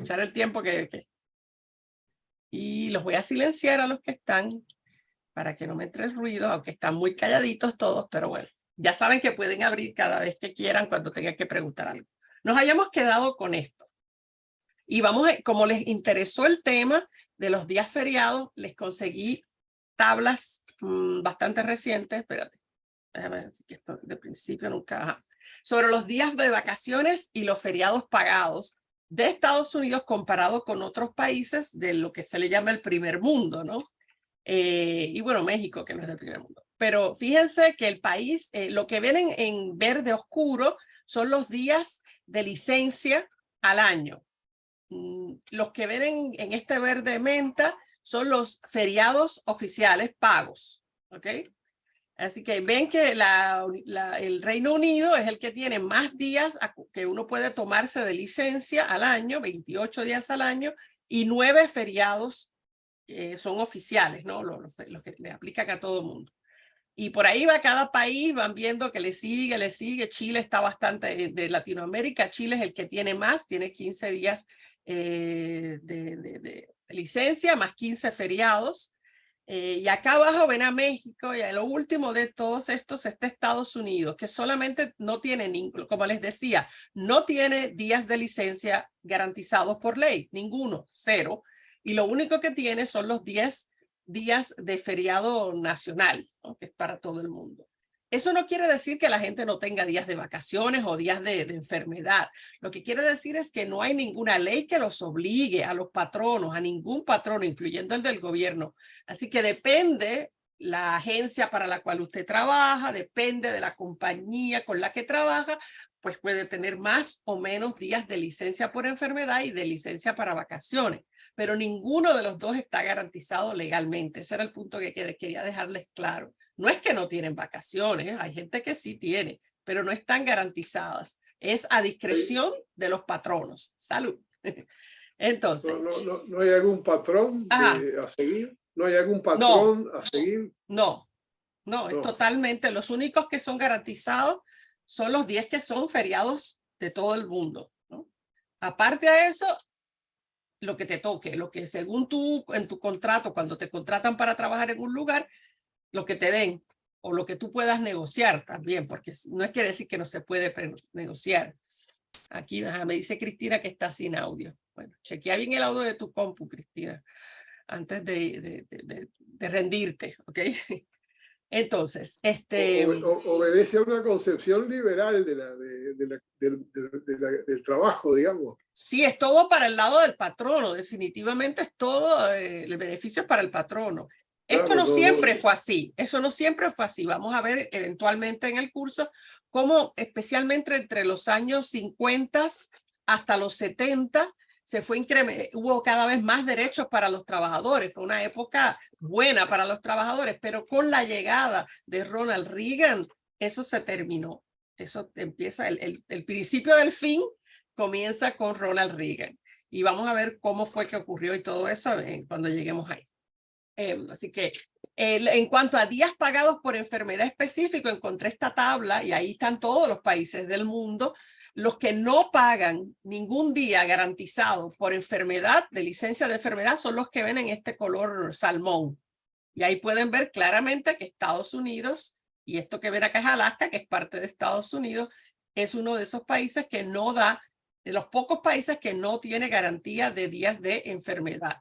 aprovechar el tiempo Y los voy a silenciar a los que están para que no me entre el ruido, aunque están muy calladitos todos, pero bueno, ya saben que pueden abrir cada vez que quieran cuando tengan que preguntar algo. Nos hayamos quedado con esto. Y vamos, como les interesó el tema de los días feriados, les conseguí tablas bastante recientes. Espérate, déjame decir que esto de principio nunca. Ajá. Sobre los días de vacaciones y los feriados pagados de Estados Unidos comparado con otros países de lo que se le llama el primer mundo, ¿no? Y bueno, México, que no es del primer mundo. Pero fíjense que el país, lo que ven en verde oscuro son los días de licencia al año. Los que ven en este verde menta son los feriados oficiales pagos, ¿ok? Así que ven que el Reino Unido es el que tiene más días que uno puede tomarse de licencia al año, 28 días al año, y 9 feriados son oficiales, ¿no? Los que le aplican a todo el mundo. Y por ahí va cada país, van viendo que le sigue. Chile está bastante, de Latinoamérica, Chile es el que tiene más, tiene 15 días de licencia, más 15 feriados. Y acá abajo ven a México, y lo último de todos estos está Estados Unidos, que solamente no tiene, como les decía, no tiene días de licencia garantizados por ley, ninguno, 0. Y lo único que tiene son los 10 días de feriado nacional, ¿no? Que es para todo el mundo. Eso no quiere decir que la gente no tenga días de vacaciones o días de enfermedad. Lo que quiere decir es que no hay ninguna ley que los obligue a los patronos, a ningún patrono, incluyendo el del gobierno. Así que depende la agencia para la cual usted trabaja, depende de la compañía con la que trabaja, pues puede tener más o menos días de licencia por enfermedad y de licencia para vacaciones. Pero ninguno de los dos está garantizado legalmente. Ese era el punto que quería dejarles claro. No es que no tienen vacaciones, hay gente que sí tiene, pero no están garantizadas. Es a discreción de los patronos. Salud. Entonces. ¿No hay algún patrón a seguir? ¿No hay algún patrón a seguir? No, es totalmente. Los únicos que son garantizados son los 10 que son feriados de todo el mundo, ¿no? Aparte de eso, lo que te toque, lo que según tú en tu contrato, cuando te contratan para trabajar en un lugar, lo que te den o lo que tú puedas negociar también, porque no quiere decir que no se puede negociar. Aquí me dice Cristina que está sin audio. Bueno, chequea bien el audio de tu compu, Cristina, antes de rendirte, ¿ok? Entonces, obedece a una concepción liberal del trabajo, digamos. Sí, es todo para el lado del patrono, definitivamente es todo el beneficio para el patrono. Claro, esto no siempre fue así, eso no siempre fue así. Vamos a ver eventualmente en el curso cómo especialmente entre los años 50 hasta los 70 hubo cada vez más derechos para los trabajadores. Fue una época buena para los trabajadores, pero con la llegada de Ronald Reagan, eso se terminó. Eso empieza, el principio del fin comienza con Ronald Reagan. Y vamos a ver cómo fue que ocurrió y todo eso cuando lleguemos ahí. Así que en cuanto a días pagados por enfermedad específico, encontré esta tabla y ahí están todos los países del mundo. Los que no pagan ningún día garantizado por enfermedad, de licencia de enfermedad, son los que ven en este color salmón. Y ahí pueden ver claramente que Estados Unidos, y esto que ven acá es Alaska, que es parte de Estados Unidos, es uno de esos países que no da, de los pocos países que no tiene garantía de días de enfermedad.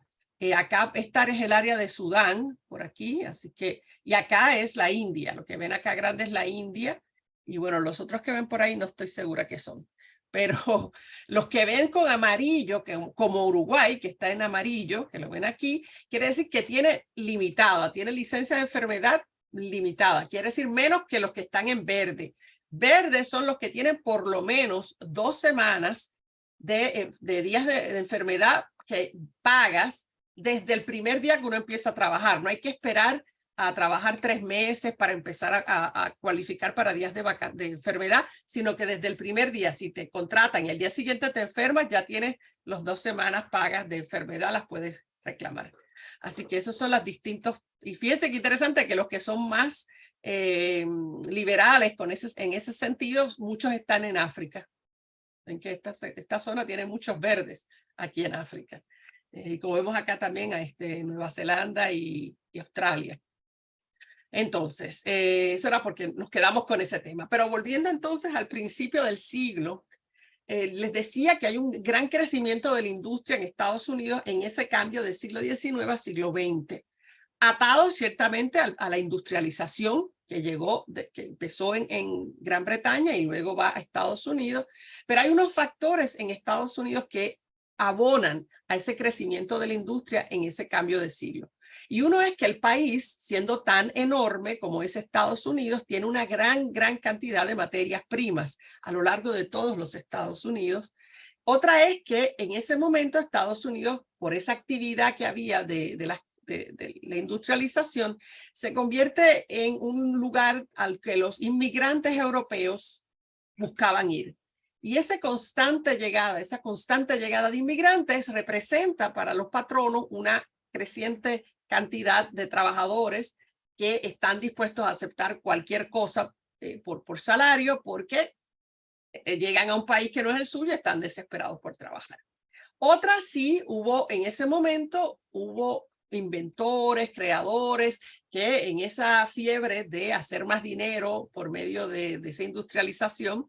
Acá esta es el área de Sudán, por aquí, así que, y acá es la India, lo que ven acá grande es la India, y bueno, los otros que ven por ahí no estoy segura qué son, pero los que ven con amarillo, como Uruguay, que está en amarillo, que lo ven aquí, quiere decir que tiene limitada, tiene licencia de enfermedad limitada, quiere decir menos que los que están en verde. Verdes son los que tienen por lo menos 2 semanas de días de enfermedad que pagas desde el primer día que uno empieza a trabajar. No hay que esperar a trabajar 3 meses para empezar a cualificar para días de enfermedad, sino que desde el primer día, si te contratan y el día siguiente te enfermas, ya tienes las 2 semanas pagas de enfermedad, las puedes reclamar. Así que esos son los distintos. Y fíjense qué interesante que los que son más liberales en ese sentido, muchos están en África. en que esta zona tiene muchos verdes aquí en África. Como vemos acá también a Nueva Zelanda y Australia. Entonces, eso era porque nos quedamos con ese tema. Pero volviendo entonces al principio del siglo, les decía que hay un gran crecimiento de la industria en Estados Unidos en ese cambio del siglo XIX a siglo XX, atado ciertamente a la industrialización que llegó, que empezó en Gran Bretaña y luego va a Estados Unidos. Pero hay unos factores en Estados Unidos que abonan a ese crecimiento de la industria en ese cambio de siglo. Y uno es que el país, siendo tan enorme como es Estados Unidos, tiene una gran cantidad de materias primas a lo largo de todos los Estados Unidos. Otra es que en ese momento Estados Unidos, por esa actividad que había de la industrialización, se convierte en un lugar al que los inmigrantes europeos buscaban ir. Y esa constante llegada de inmigrantes representa para los patronos una creciente cantidad de trabajadores que están dispuestos a aceptar cualquier cosa por salario, porque llegan a un país que no es el suyo y están desesperados por trabajar. Otra sí en ese momento hubo inventores, creadores, que en esa fiebre de hacer más dinero por medio de esa industrialización,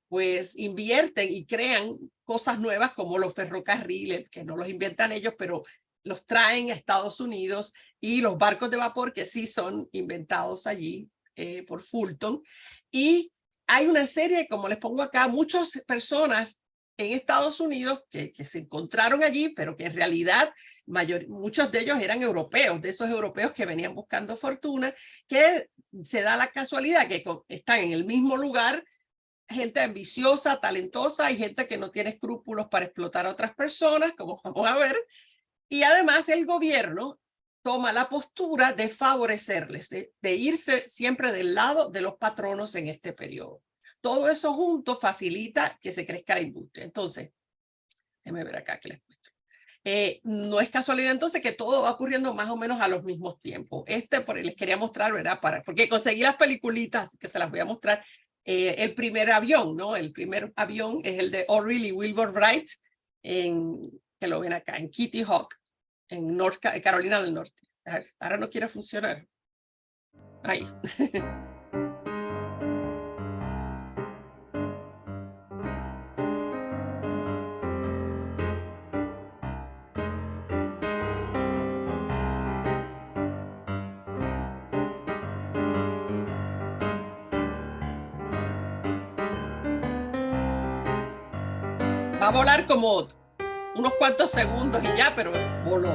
pues invierten y crean cosas nuevas como los ferrocarriles, que no los inventan ellos, pero los traen a Estados Unidos, y los barcos de vapor, que sí son inventados allí por Fulton. Y hay una serie, como les pongo acá, muchas personas en Estados Unidos que se encontraron allí, pero que en realidad muchos de ellos eran europeos, de esos europeos que venían buscando fortuna, que se da la casualidad que están en el mismo lugar, gente ambiciosa, talentosa, y gente que no tiene escrúpulos para explotar a otras personas, como vamos a ver. Y además el gobierno toma la postura de favorecerles, de irse siempre del lado de los patronos en este periodo. Todo eso junto facilita que se crezca la industria. Entonces, déjenme ver acá que les muestro. No es casualidad entonces que todo va ocurriendo más o menos a los mismos tiempos. Les quería mostrar, ¿verdad? Porque conseguí las peliculitas que se las voy a mostrar. El primer avión, ¿no? El primer avión es el de Orville y Wilbur Wright, que lo ven acá, en Kitty Hawk, en Carolina del Norte. Ahora no quiere funcionar. Ahí. Va a volar como unos cuantos segundos y ya, pero voló.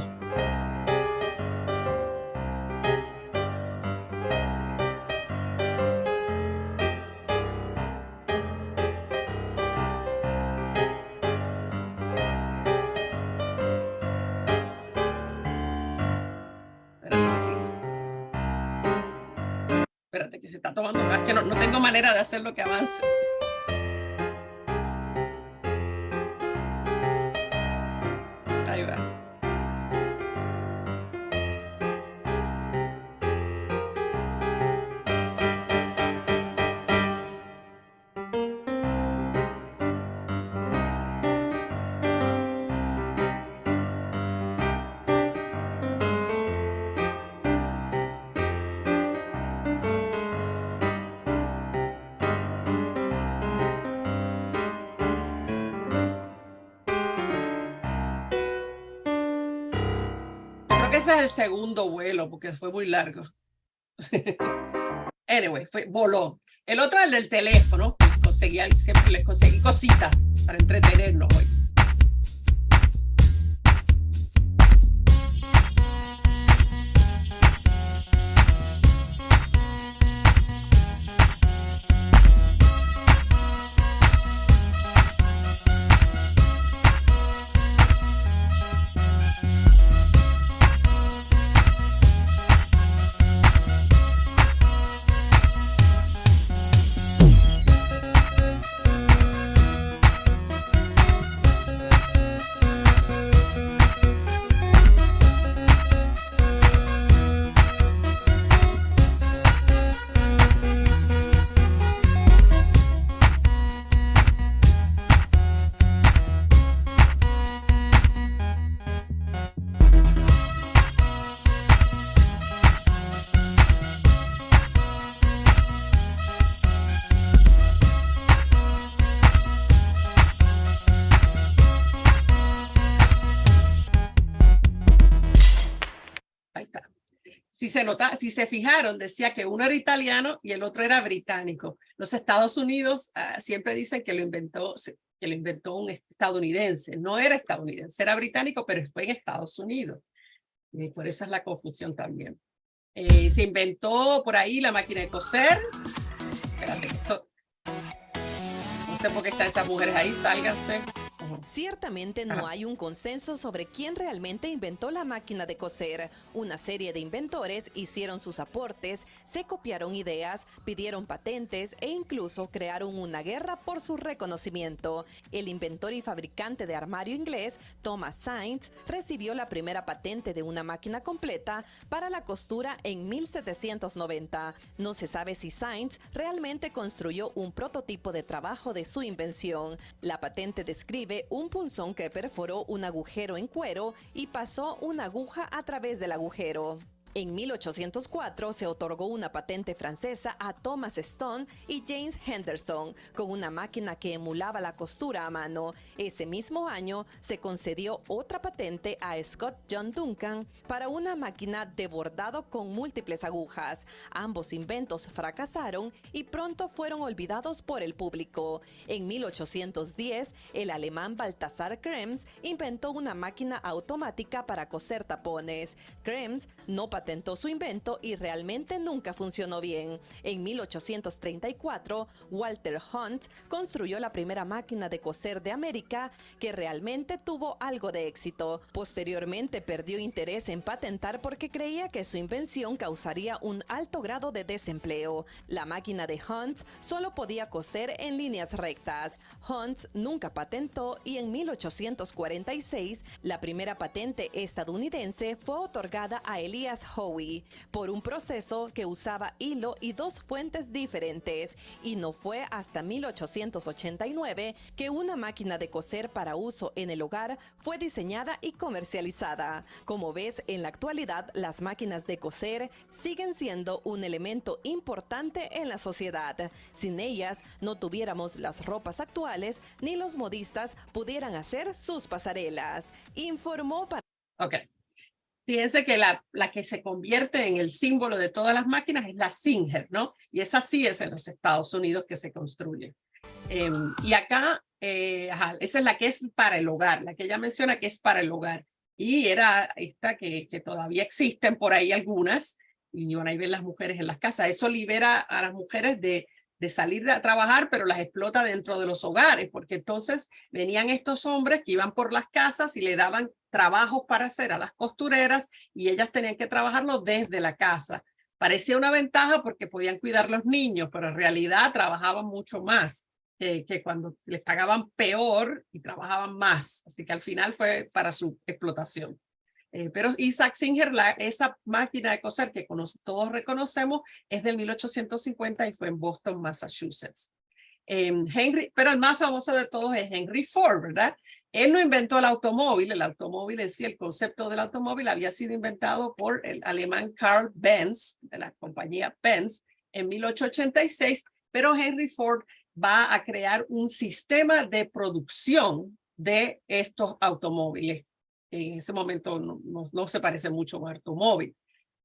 Espérate que se está tomando. Es que no tengo manera de hacerlo que avance. Ahí va. Ese es el segundo vuelo porque fue muy largo. Anyway, voló. El otro es el del teléfono. Siempre les conseguí cositas para entretenernos hoy. Si se fijaron, decía que uno era italiano y el otro era británico. Los Estados Unidos siempre dicen que lo inventó un estadounidense. No era estadounidense, era británico, pero fue en Estados Unidos. Y por eso es la confusión también. Se inventó por ahí la máquina de coser. Espérate, no sé por qué están esas mujeres ahí, sálganse. Ciertamente no hay un consenso sobre quién realmente inventó la máquina de coser. Una serie de inventores hicieron sus aportes, se copiaron ideas, pidieron patentes e incluso crearon una guerra por su reconocimiento. El inventor y fabricante de armario inglés, Thomas Sainz, recibió la primera patente de una máquina completa para la costura en 1790. No se sabe si Sainz realmente construyó un prototipo de trabajo de su invención. La patente describe un punzón que perforó un agujero en cuero y pasó una aguja a través del agujero. En 1804 se otorgó una patente francesa a Thomas Stone y James Henderson con una máquina que emulaba la costura a mano. Ese mismo año se concedió otra patente a Scott John Duncan para una máquina de bordado con múltiples agujas. Ambos inventos fracasaron y pronto fueron olvidados por el público. En 1810, el alemán Balthasar Krems inventó una máquina automática para coser tapones. Krems no patentó su invento y realmente nunca funcionó bien. En 1834, Walter Hunt construyó la primera máquina de coser de América que realmente tuvo algo de éxito. Posteriormente perdió interés en patentar porque creía que su invención causaría un alto grado de desempleo. La máquina de Hunt solo podía coser en líneas rectas. Hunt nunca patentó y en 1846 la primera patente estadounidense fue otorgada a Elias Howe por un proceso que usaba hilo y dos fuentes diferentes, y no fue hasta 1889 que una máquina de coser para uso en el hogar fue diseñada y comercializada. Como ves, en la actualidad las máquinas de coser siguen siendo un elemento importante en la sociedad. Sin ellas no tuviéramos las ropas actuales ni los modistas pudieran hacer sus pasarelas. Informó para... Okay. Fíjense que la que se convierte en el símbolo de todas las máquinas es la Singer, ¿no? Y esa sí es en los Estados Unidos que se construye. Y acá, esa es la que es para el hogar, la que ella menciona que es para el hogar. Y era esta que todavía existen por ahí algunas, y van a ver las mujeres en las casas. Eso libera a las mujeres de salir a trabajar, pero las explota dentro de los hogares, porque entonces venían estos hombres que iban por las casas y le daban trabajos para hacer a las costureras y ellas tenían que trabajarlo desde la casa. Parecía una ventaja porque podían cuidar los niños, pero en realidad trabajaban mucho más que cuando les pagaban peor y trabajaban más. Así que al final fue para su explotación. Pero Isaac Singer, esa máquina de coser que todos reconocemos, es del 1850 y fue en Boston, Massachusetts. Pero el más famoso de todos es Henry Ford, ¿verdad? Él no inventó el automóvil en sí, el concepto del automóvil había sido inventado por el alemán Carl Benz, de la compañía Benz, en 1886, pero Henry Ford va a crear un sistema de producción de estos automóviles. En ese momento no se parece mucho a un automóvil.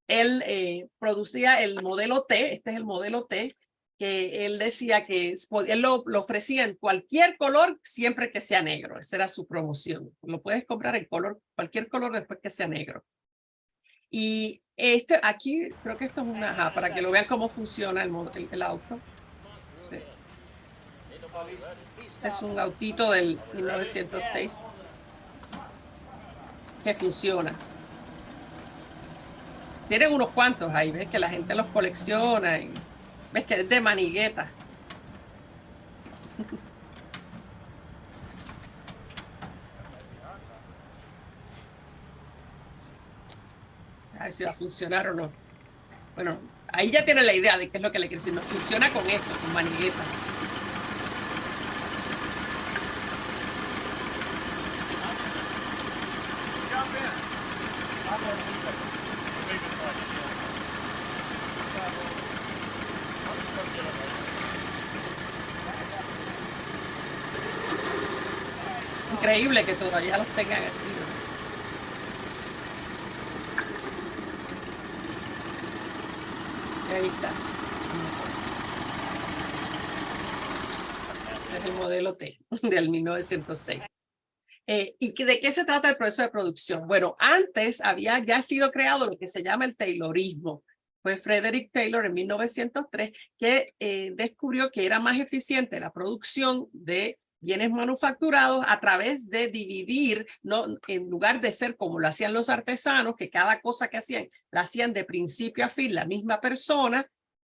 Él producía el modelo T, este es el modelo T, que él decía que él lo ofrecía en cualquier color siempre que sea negro. Esa era su promoción. Lo puedes comprar en cualquier color después que sea negro. Y aquí creo que esto es una, para que lo vean cómo funciona el auto. Sí. Este es un autito del 1906 que funciona. Tienen unos cuantos ahí, ves que la gente los colecciona y ves que es de maniguetas. A ver si va a funcionar o no. Bueno, ahí ya tienen la idea de qué es lo que le quiero decir. No funciona con eso, con maniguetas. Increíble que todavía los tengan así, ¿no? Ahí está. Ese es el modelo T del 1906. ¿Y de qué se trata el proceso de producción? Bueno, antes había ya sido creado lo que se llama el Taylorismo. Fue Frederick Taylor en 1903 que descubrió que era más eficiente la producción de bienes manufacturados a través de dividir, ¿no? En lugar de ser como lo hacían los artesanos, que cada cosa que hacían la hacían de principio a fin la misma persona.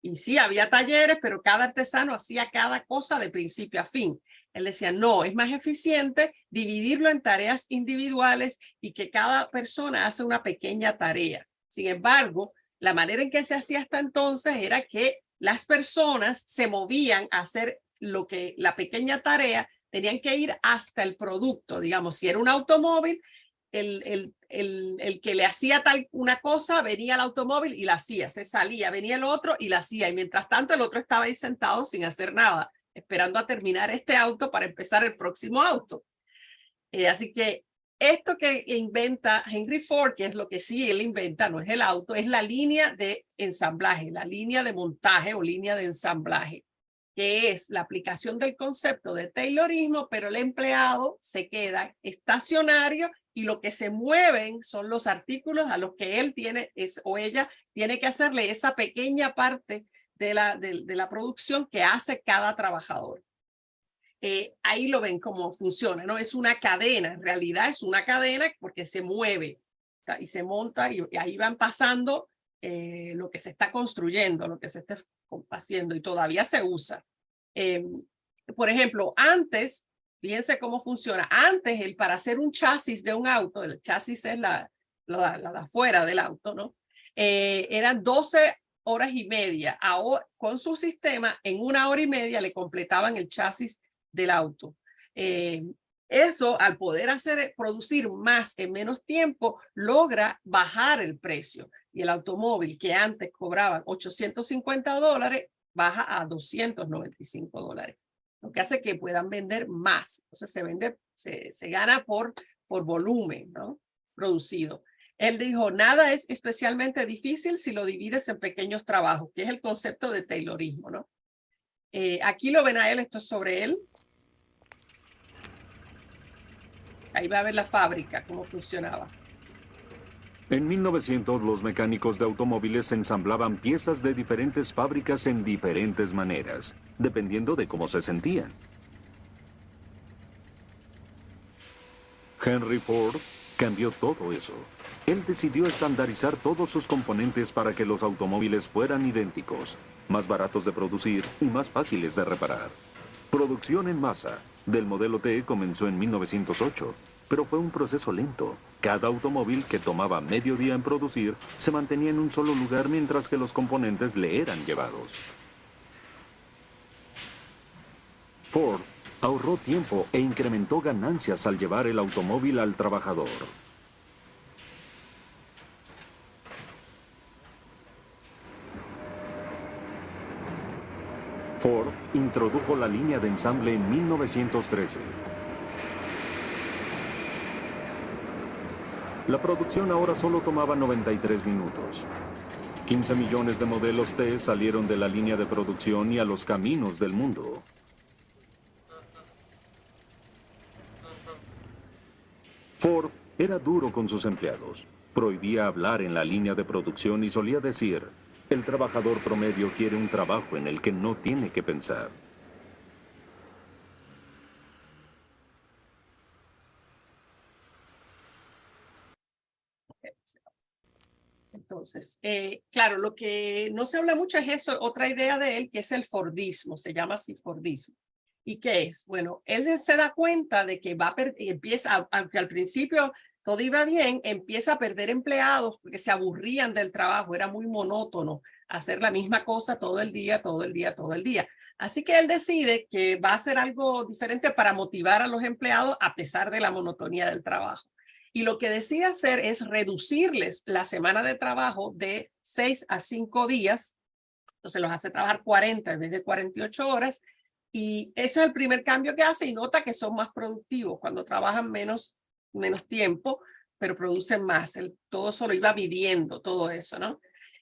Y sí, había talleres, pero cada artesano hacía cada cosa de principio a fin. Él decía, no, es más eficiente dividirlo en tareas individuales y que cada persona hace una pequeña tarea. Sin embargo, la manera en que se hacía hasta entonces era que las personas se movían a hacer lo que la pequeña tarea, tenían que ir hasta el producto. Digamos, si era un automóvil, el que le hacía tal una cosa, venía el automóvil y la hacía, se salía, venía el otro y la hacía. Y mientras tanto el otro estaba ahí sentado sin hacer nada, esperando a terminar este auto para empezar el próximo auto. Así que esto que inventa Henry Ford, que es lo que sí él inventa, no es el auto, es la línea de ensamblaje, la línea de montaje o línea de ensamblaje, que es la aplicación del concepto de Taylorismo, pero el empleado se queda estacionario y lo que se mueven son los artículos a los que él tiene o ella tiene que hacerle esa pequeña parte de la producción que hace cada trabajador. Ahí lo ven cómo funciona, ¿no? Es una cadena, en realidad es una cadena porque se mueve y se monta y ahí van pasando lo que se está construyendo, lo que se está haciendo y todavía se usa. Por ejemplo, antes, fíjense cómo funciona, antes para hacer un chasis de un auto, el chasis es la de afuera del auto, ¿no? Eran 12 horas y media. Ahora, con su sistema, en 1 hora y media le completaban el chasis del auto. Eso, al poder producir más en menos tiempo, logra bajar el precio. Y el automóvil que antes cobraba $850, baja a $295. Lo que hace que puedan vender más. Entonces se gana por volumen, ¿no? Producido. Él dijo, nada es especialmente difícil si lo divides en pequeños trabajos, que es el concepto de Taylorismo, ¿no? Aquí lo ven a él, esto es sobre él. Ahí va a ver la fábrica, cómo funcionaba. En 1900, los mecánicos de automóviles ensamblaban piezas de diferentes fábricas en diferentes maneras, dependiendo de cómo se sentían. Henry Ford cambió todo eso. Él decidió estandarizar todos sus componentes para que los automóviles fueran idénticos, más baratos de producir y más fáciles de reparar. Producción en masa del modelo T comenzó en 1908, pero fue un proceso lento. Cada automóvil que tomaba medio día en producir se mantenía en un solo lugar mientras que los componentes le eran llevados. Ford ahorró tiempo e incrementó ganancias al llevar el automóvil al trabajador. Ford introdujo la línea de ensamble en 1913. La producción ahora solo tomaba 93 minutos. 15 millones de modelos T salieron de la línea de producción y a los caminos del mundo. Ford era duro con sus empleados. Prohibía hablar en la línea de producción y solía decir, el trabajador promedio quiere un trabajo en el que no tiene que pensar. Entonces, claro, lo que no se habla mucho es eso, otra idea de él, que es el Fordismo, se llama así Fordismo. ¿Y qué es? Bueno, él se da cuenta de que empieza, aunque al principio todo iba bien, empieza a perder empleados porque se aburrían del trabajo, era muy monótono hacer la misma cosa todo el día, todo el día, todo el día. Así que él decide que va a hacer algo diferente para motivar a los empleados a pesar de la monotonía del trabajo. Y lo que decide hacer es reducirles la semana de trabajo de 6 a 5 días. Entonces los hace trabajar 40 en vez de 48 horas. Y ese es el primer cambio que hace y nota que son más productivos cuando trabajan menos tiempo, pero producen más. Todo solo iba midiendo todo eso, ¿no?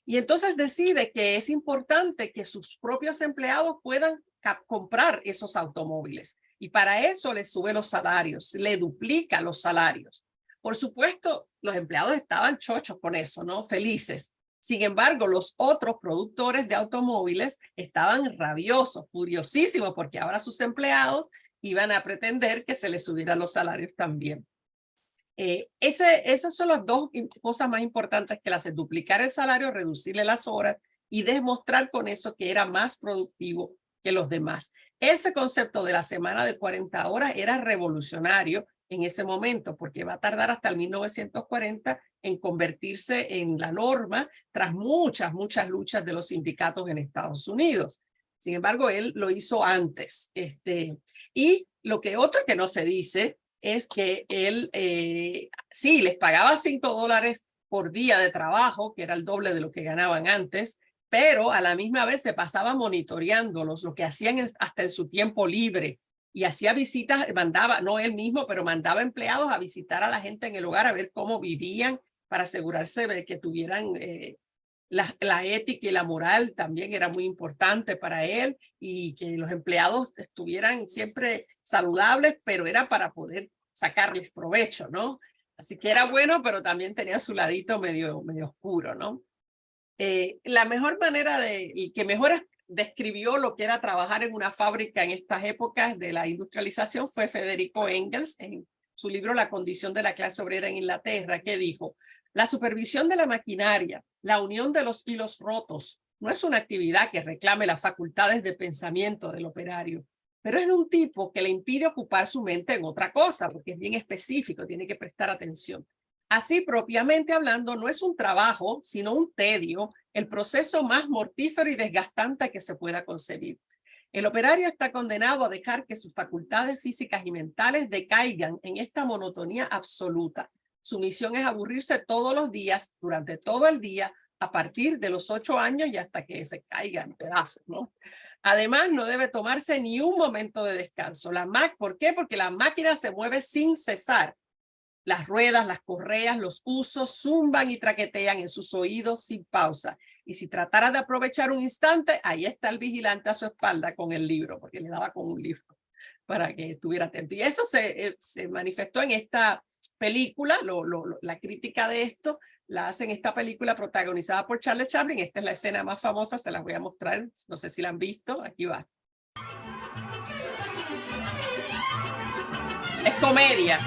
Y entonces decide que es importante que sus propios empleados puedan comprar esos automóviles. Y para eso le sube los salarios, le duplica los salarios. Por supuesto, los empleados estaban chochos con eso, ¿no? Felices. Sin embargo, los otros productores de automóviles estaban rabiosos, furiosísimos, porque ahora sus empleados iban a pretender que se les subieran los salarios también. Esas son las dos cosas más importantes que le hacen: duplicar el salario, reducirle las horas y demostrar con eso que era más productivo que los demás. Ese concepto de la semana de 40 horas era revolucionario en ese momento, porque va a tardar hasta el 1940 en convertirse en la norma tras muchas luchas de los sindicatos en Estados Unidos. Sin embargo, él lo hizo antes. Y lo que otro que no se dice es que él sí les pagaba $5 por día de trabajo, que era el doble de lo que ganaban antes, pero a la misma vez se pasaba monitoreándolos, lo que hacían hasta en su tiempo libre, y hacía visitas, mandaba, no él mismo, pero mandaba empleados a visitar a la gente en el hogar a ver cómo vivían, para asegurarse de que tuvieran la ética y la moral. También era muy importante para él, y que los empleados estuvieran siempre saludables, pero era para poder sacarles provecho, ¿no? Así que era bueno, pero también tenía su ladito medio oscuro, ¿no? La mejor manera que mejor describió lo que era trabajar en una fábrica en estas épocas de la industrialización fue Federico Engels, en su libro La condición de la clase obrera en Inglaterra, que dijo: la supervisión de la maquinaria, la unión de los hilos rotos, no es una actividad que reclame las facultades de pensamiento del operario, pero es de un tipo que le impide ocupar su mente en otra cosa, porque es bien específico, tiene que prestar atención. Así, propiamente hablando, no es un trabajo, sino un tedio, el proceso más mortífero y desgastante que se pueda concebir. El operario está condenado a dejar que sus facultades físicas y mentales decaigan en esta monotonía absoluta. Su misión es aburrirse todos los días, durante todo el día, a partir de los 8 años y hasta que se caiga en pedazos, ¿no? Además, no debe tomarse ni un momento de descanso. ¿Por qué? Porque la máquina se mueve sin cesar. Las ruedas, las correas, los usos zumban y traquetean en sus oídos sin pausa. Y si tratara de aprovechar un instante, ahí está el vigilante a su espalda con el libro, porque le daba con un libro para que estuviera atento. Y eso se manifestó en esta película. La crítica de esto la hace en esta película protagonizada por Charlie Chaplin. Esta es la escena más famosa, se las voy a mostrar. No sé si la han visto. Aquí va. Es comedia.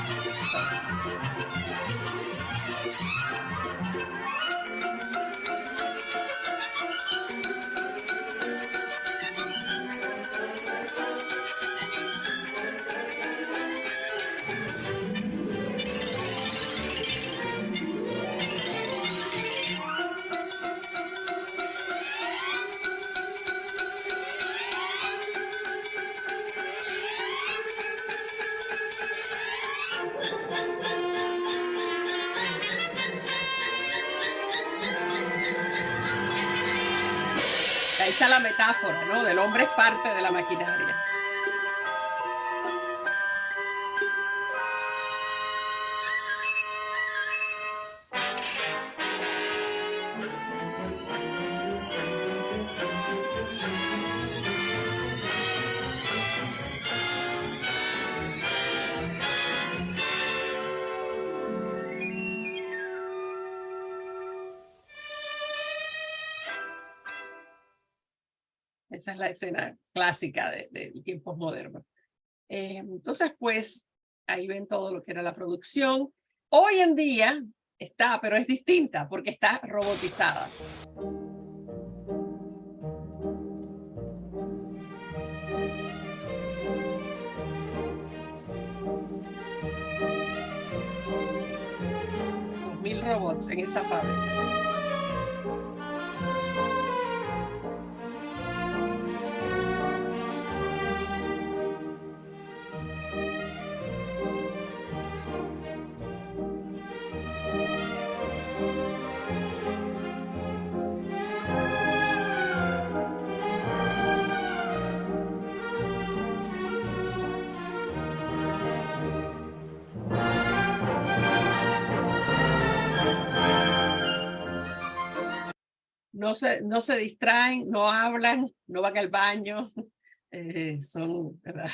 Ahí está la metáfora, ¿no? Del hombre es parte de la maquinaria. Esa es la escena clásica de tiempos modernos. Entonces, pues, ahí ven todo lo que era la producción. Hoy en día está, pero es distinta porque está robotizada. Mil robots en esa fábrica. no se distraen, no hablan, no van al baño. Son, ¿verdad?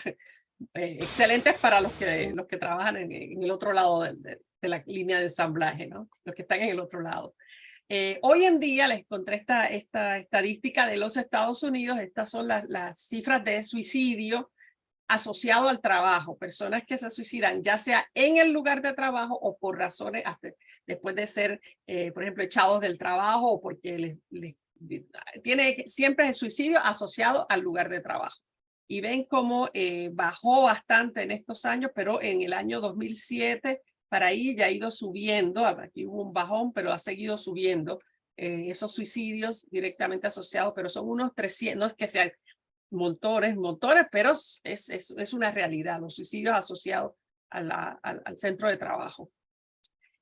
Excelentes para los que trabajan en el otro lado de la línea de ensamblaje, ¿no? Los que están en el otro lado. Hoy en día les encontré esta estadística de los Estados Unidos. Estas son las cifras de suicidio asociado al trabajo, personas que se suicidan ya sea en el lugar de trabajo o por razones después de ser, por ejemplo, echados del trabajo o porque tiene siempre el suicidio asociado al lugar de trabajo. Y ven cómo bajó bastante en estos años, pero en el año 2007 para ahí ya ha ido subiendo. Aquí hubo un bajón, pero ha seguido subiendo esos suicidios directamente asociados, pero son unos 300, no es que sean montones, pero es una realidad, los suicidios asociados al centro de trabajo.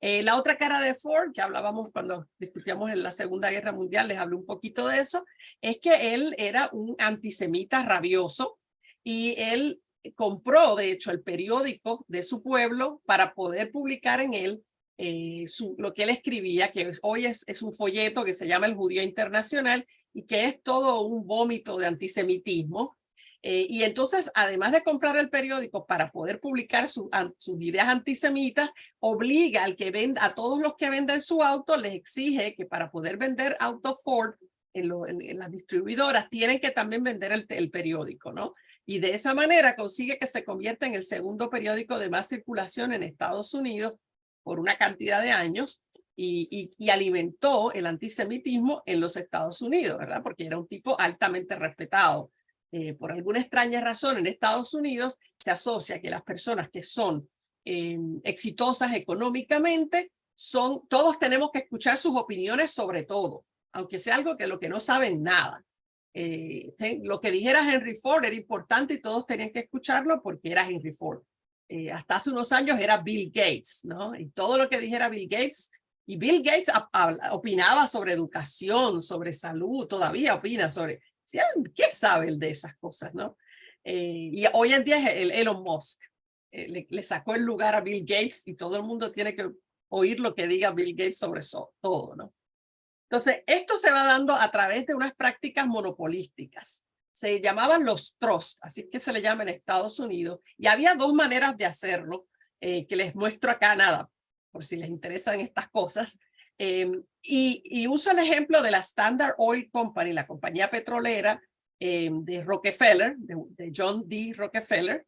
La otra cara de Ford, que hablábamos cuando discutíamos en la Segunda Guerra Mundial, les hablé un poquito de eso, es que él era un antisemita rabioso y él compró, de hecho, el periódico de su pueblo para poder publicar en él lo que él escribía, que hoy es un folleto que se llama El Judío Internacional y que es todo un vómito de antisemitismo. Y entonces, además de comprar el periódico para poder publicar sus ideas antisemitas, obliga a todos los que venden su auto, les exige que para poder vender autos Ford en las distribuidoras, tienen que también vender el periódico, ¿no? Y de esa manera consigue que se convierta en el segundo periódico de más circulación en Estados Unidos por una cantidad de años y alimentó el antisemitismo en los Estados Unidos, ¿verdad? Porque era un tipo altamente respetado. Por alguna extraña razón en Estados Unidos se asocia que las personas que son exitosas económicamente todos tenemos que escuchar sus opiniones sobre todo, aunque sea algo que lo que no saben nada. Lo que dijera Henry Ford era importante y todos tenían que escucharlo porque era Henry Ford. Hasta hace unos años era Bill Gates, ¿no? Y todo lo que dijera Bill Gates, y Bill Gates opinaba sobre educación, sobre salud, todavía opina sobre, ¿qué sabe él de esas cosas, no? Y hoy en día es el Elon Musk. Le sacó el lugar a Bill Gates y todo el mundo tiene que oír lo que diga Bill Gates sobre todo, ¿no? Entonces, esto se va dando a través de unas prácticas monopolísticas. Se llamaban los trusts, así que se le llama en Estados Unidos. Y había dos maneras de hacerlo, que les muestro acá, nada, por si les interesan estas cosas. Y uso el ejemplo de la Standard Oil Company, la compañía petrolera de Rockefeller, de John D. Rockefeller,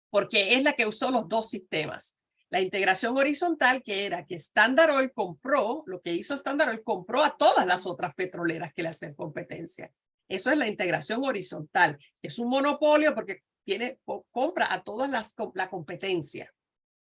porque es la que usó los dos sistemas. La integración horizontal, que era que Standard Oil lo que hizo Standard Oil, compró a todas las otras petroleras que le hacen competencia. Eso es la integración horizontal. Es un monopolio porque compra a todas la competencia.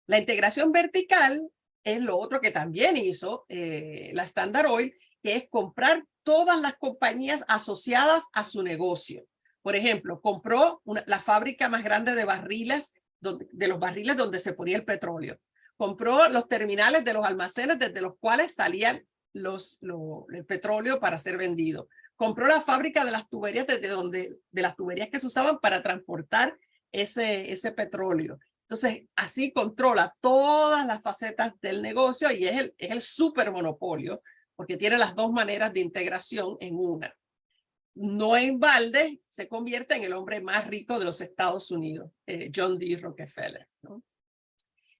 La integración vertical es lo otro que también hizo la Standard Oil, que es comprar todas las compañías asociadas a su negocio. Por ejemplo, compró la fábrica más grande de barriles, de los barriles donde se ponía el petróleo. Compró los terminales de los almacenes desde los cuales salían el petróleo para ser vendido. Compró la fábrica de las tuberías de las tuberías que se usaban para transportar ese petróleo. Entonces, así controla todas las facetas del negocio y es el supermonopolio porque tiene las dos maneras de integración en una. No en balde se convierte en el hombre más rico de los Estados Unidos, John D. Rockefeller, ¿no?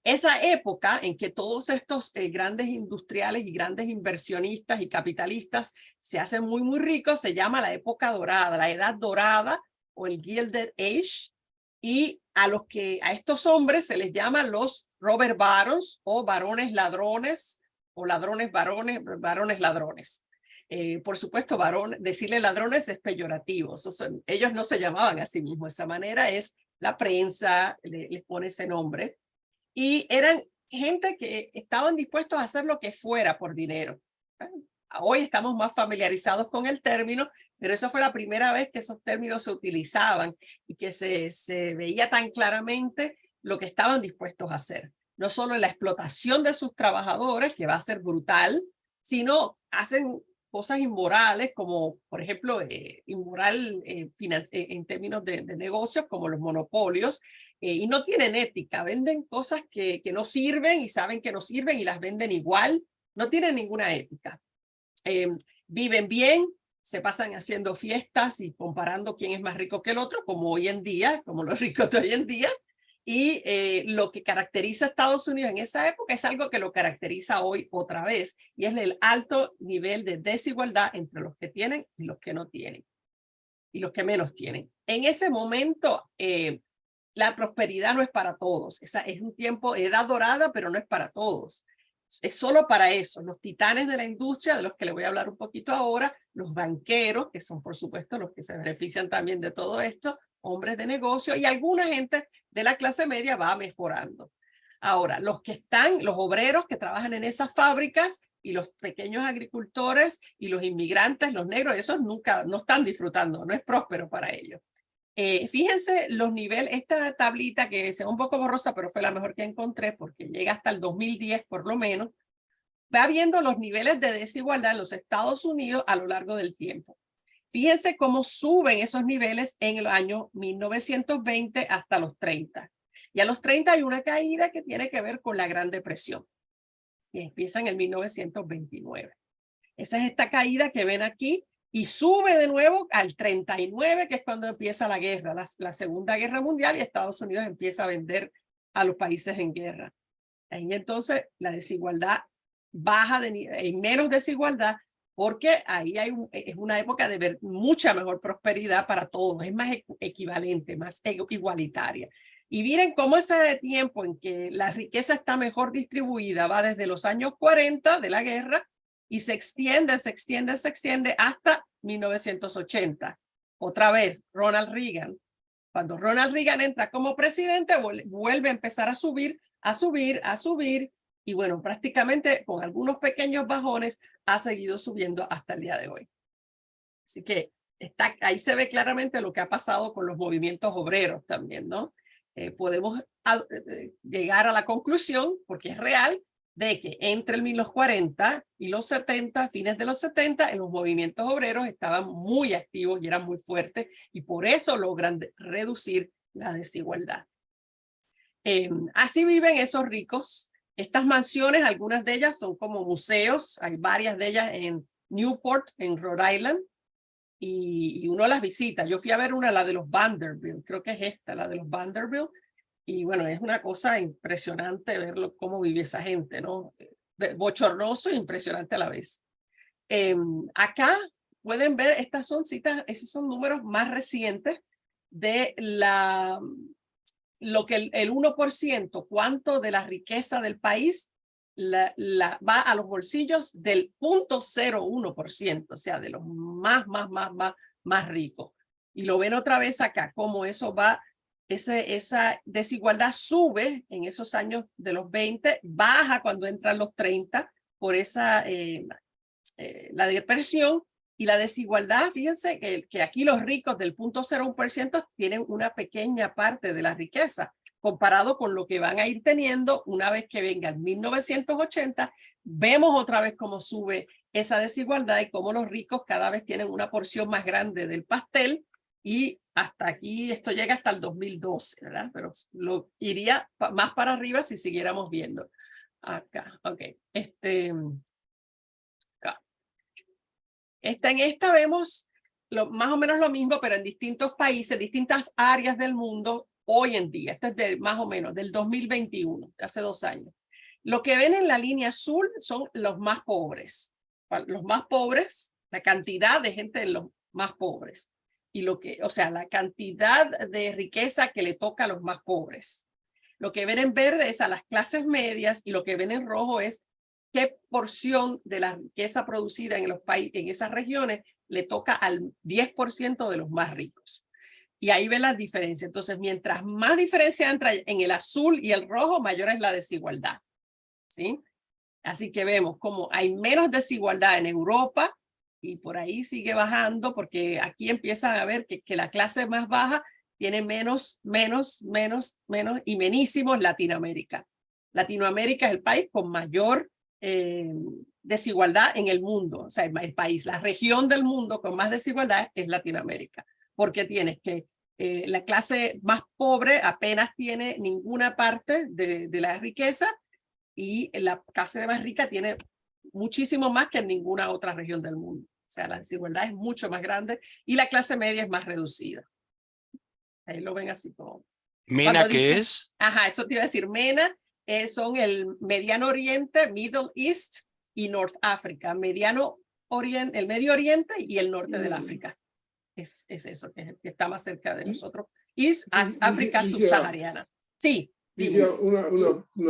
Esa época en que todos estos grandes industriales y grandes inversionistas y capitalistas se hacen muy, muy ricos, se llama la época dorada, la edad dorada o el Gilded Age. Y a estos hombres se les llaman los robber barons o varones ladrones o ladrones varones ladrones. Por supuesto, decirle ladrones es peyorativo. Ellos no se llamaban a sí mismos. Esa manera es la prensa, les pone ese nombre. Y eran gente que estaban dispuestos a hacer lo que fuera por dinero. Hoy estamos más familiarizados con el término, pero esa fue la primera vez que esos términos se utilizaban y que se veía tan claramente lo que estaban dispuestos a hacer. No solo en la explotación de sus trabajadores, que va a ser brutal, sino hacen cosas inmorales, como por ejemplo, inmoral en términos de negocios, como los monopolios, y no tienen ética, venden cosas que no sirven y saben que no sirven y las venden igual, no tienen ninguna ética. viven bien, se pasan haciendo fiestas y comparando quién es más rico que el otro, como hoy en día, como los ricos de hoy en día. Y lo que caracteriza a Estados Unidos en esa época es algo que lo caracteriza hoy otra vez, y es el alto nivel de desigualdad entre los que tienen y los que no tienen, y los que menos tienen. En ese momento, la prosperidad no es para todos. Esa es un tiempo, edad dorada, pero no es para todos. Es solo para eso. Los titanes de la industria, de los que le voy a hablar un poquito ahora, los banqueros, que son por supuesto los que se benefician también de todo esto, hombres de negocio, y alguna gente de la clase media va mejorando. Ahora, los obreros que trabajan en esas fábricas y los pequeños agricultores y los inmigrantes, los negros, esos nunca, no están disfrutando, no es próspero para ellos. Fíjense los niveles, esta tablita que se ve un poco borrosa, pero fue la mejor que encontré porque llega hasta el 2010 por lo menos, va viendo los niveles de desigualdad en los Estados Unidos a lo largo del tiempo. Fíjense cómo suben esos niveles en el año 1920 hasta los 30. Y a los 30 hay una caída que tiene que ver con la Gran Depresión, que empieza en el 1929. Esa es esta caída que ven aquí, y sube de nuevo al 39, que es cuando empieza la guerra, la Segunda Guerra Mundial, y Estados Unidos empieza a vender a los países en guerra. Ahí entonces la desigualdad baja, hay menos desigualdad, porque ahí es una época de ver mucha mejor prosperidad para todos, es más equivalente, más igualitaria. Y miren cómo ese tiempo en que la riqueza está mejor distribuida va desde los años 40 de la guerra, y se extiende hasta 1980. Otra vez, Ronald Reagan. Cuando Ronald Reagan entra como presidente, vuelve a empezar a subir, y bueno, prácticamente con algunos pequeños bajones ha seguido subiendo hasta el día de hoy. Así que ahí se ve claramente lo que ha pasado con los movimientos obreros también, ¿no? Podemos llegar a la conclusión, porque es real, de que entre los 40 y los 70, fines de los 70, en los movimientos obreros estaban muy activos y eran muy fuertes, y por eso logran reducir la desigualdad. Así viven esos ricos. Estas mansiones, algunas de ellas son como museos, hay varias de ellas en Newport, en Rhode Island, y uno las visita. Yo fui a ver una, la de los Vanderbilt, creo que es esta, la de los Vanderbilt. Y bueno, es una cosa impresionante verlo, cómo vive esa gente, ¿no? Bochornoso e impresionante a la vez. Acá pueden ver, estas son citas, esos son números más recientes de lo que el 1%, cuánto de la riqueza del país va a los bolsillos del 0.01%, o sea, de los más ricos. Y lo ven otra vez acá, cómo eso va. Esa desigualdad sube en esos años de los 20, baja cuando entran los 30 por la depresión, y la desigualdad, fíjense que aquí los ricos del 0.01% tienen una pequeña parte de la riqueza comparado con lo que van a ir teniendo una vez que venga el 1980. Vemos otra vez cómo sube esa desigualdad y cómo los ricos cada vez tienen una porción más grande del pastel. Y hasta aquí, esto llega hasta el 2012, ¿verdad? Pero lo iría más para arriba si siguiéramos viendo. Acá, ok. Acá. En esta vemos más o menos lo mismo, pero en distintos países, distintas áreas del mundo hoy en día. Este es más o menos del 2021, de hace 2 años. Lo que ven en la línea azul son los más pobres. Los más pobres, la cantidad de gente de los más pobres. Y o sea, la cantidad de riqueza que le toca a los más pobres. Lo que ven en verde es a las clases medias, y lo que ven en rojo es qué porción de la riqueza producida en los países, en esas regiones, le toca al 10% de los más ricos. Y ahí ven las diferencias. Entonces, mientras más diferencia entra en el azul y el rojo, mayor es la desigualdad. ¿Sí? Así que vemos como hay menos desigualdad en Europa, y por ahí sigue bajando, porque aquí empiezan a ver que la clase más baja tiene menos y menísimos Latinoamérica. Latinoamérica es el país con mayor desigualdad en el mundo. O sea, el país, la región del mundo con más desigualdad es Latinoamérica, porque tienes que la clase más pobre apenas tiene ninguna parte de la riqueza, y la clase más rica tiene muchísimo más que en ninguna otra región del mundo. sea, la desigualdad es mucho más grande y la clase media es más reducida. Ahí lo ven así como... ¿MENA qué es? Ajá, eso te iba a decir. MENA son el Mediano Oriente, Middle East y North Africa. Mediano Oriente, el Medio Oriente y el norte del África. Es eso, que está más cerca de nosotros. Y África subsahariana. Sí. Una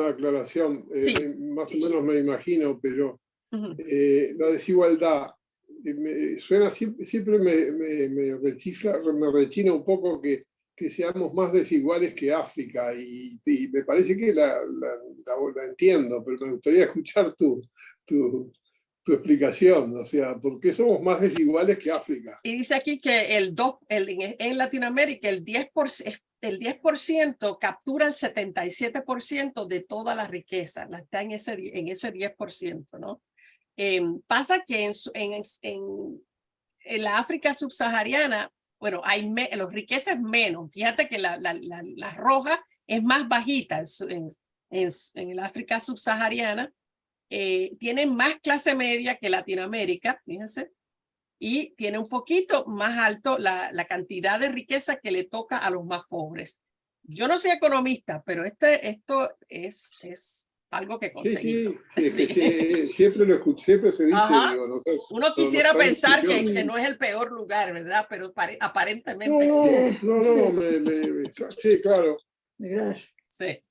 aclaración, sí. Más o menos me imagino, pero la desigualdad, suena siempre me rechina un poco que seamos más desiguales que África, y me parece que la entiendo, pero me gustaría escuchar tu explicación, o sea, ¿por qué somos más desiguales que África? Y dice aquí que en Latinoamérica el 10% captura el 77% de toda la riqueza, está en ese 10%, ¿no? Pasa que en la África subsahariana, bueno, los riquezas menos. Fíjate que la roja es más bajita en el África subsahariana. Tienen más clase media que Latinoamérica, fíjense, y tiene un poquito más alto la cantidad de riqueza que le toca a los más pobres. Yo no soy economista, pero esto es algo que conseguimos. Sí, siempre lo escuché, siempre se dice. Digo, uno quisiera pensar que no es el peor lugar, ¿verdad? Pero aparentemente sí. Sí, claro. Sí.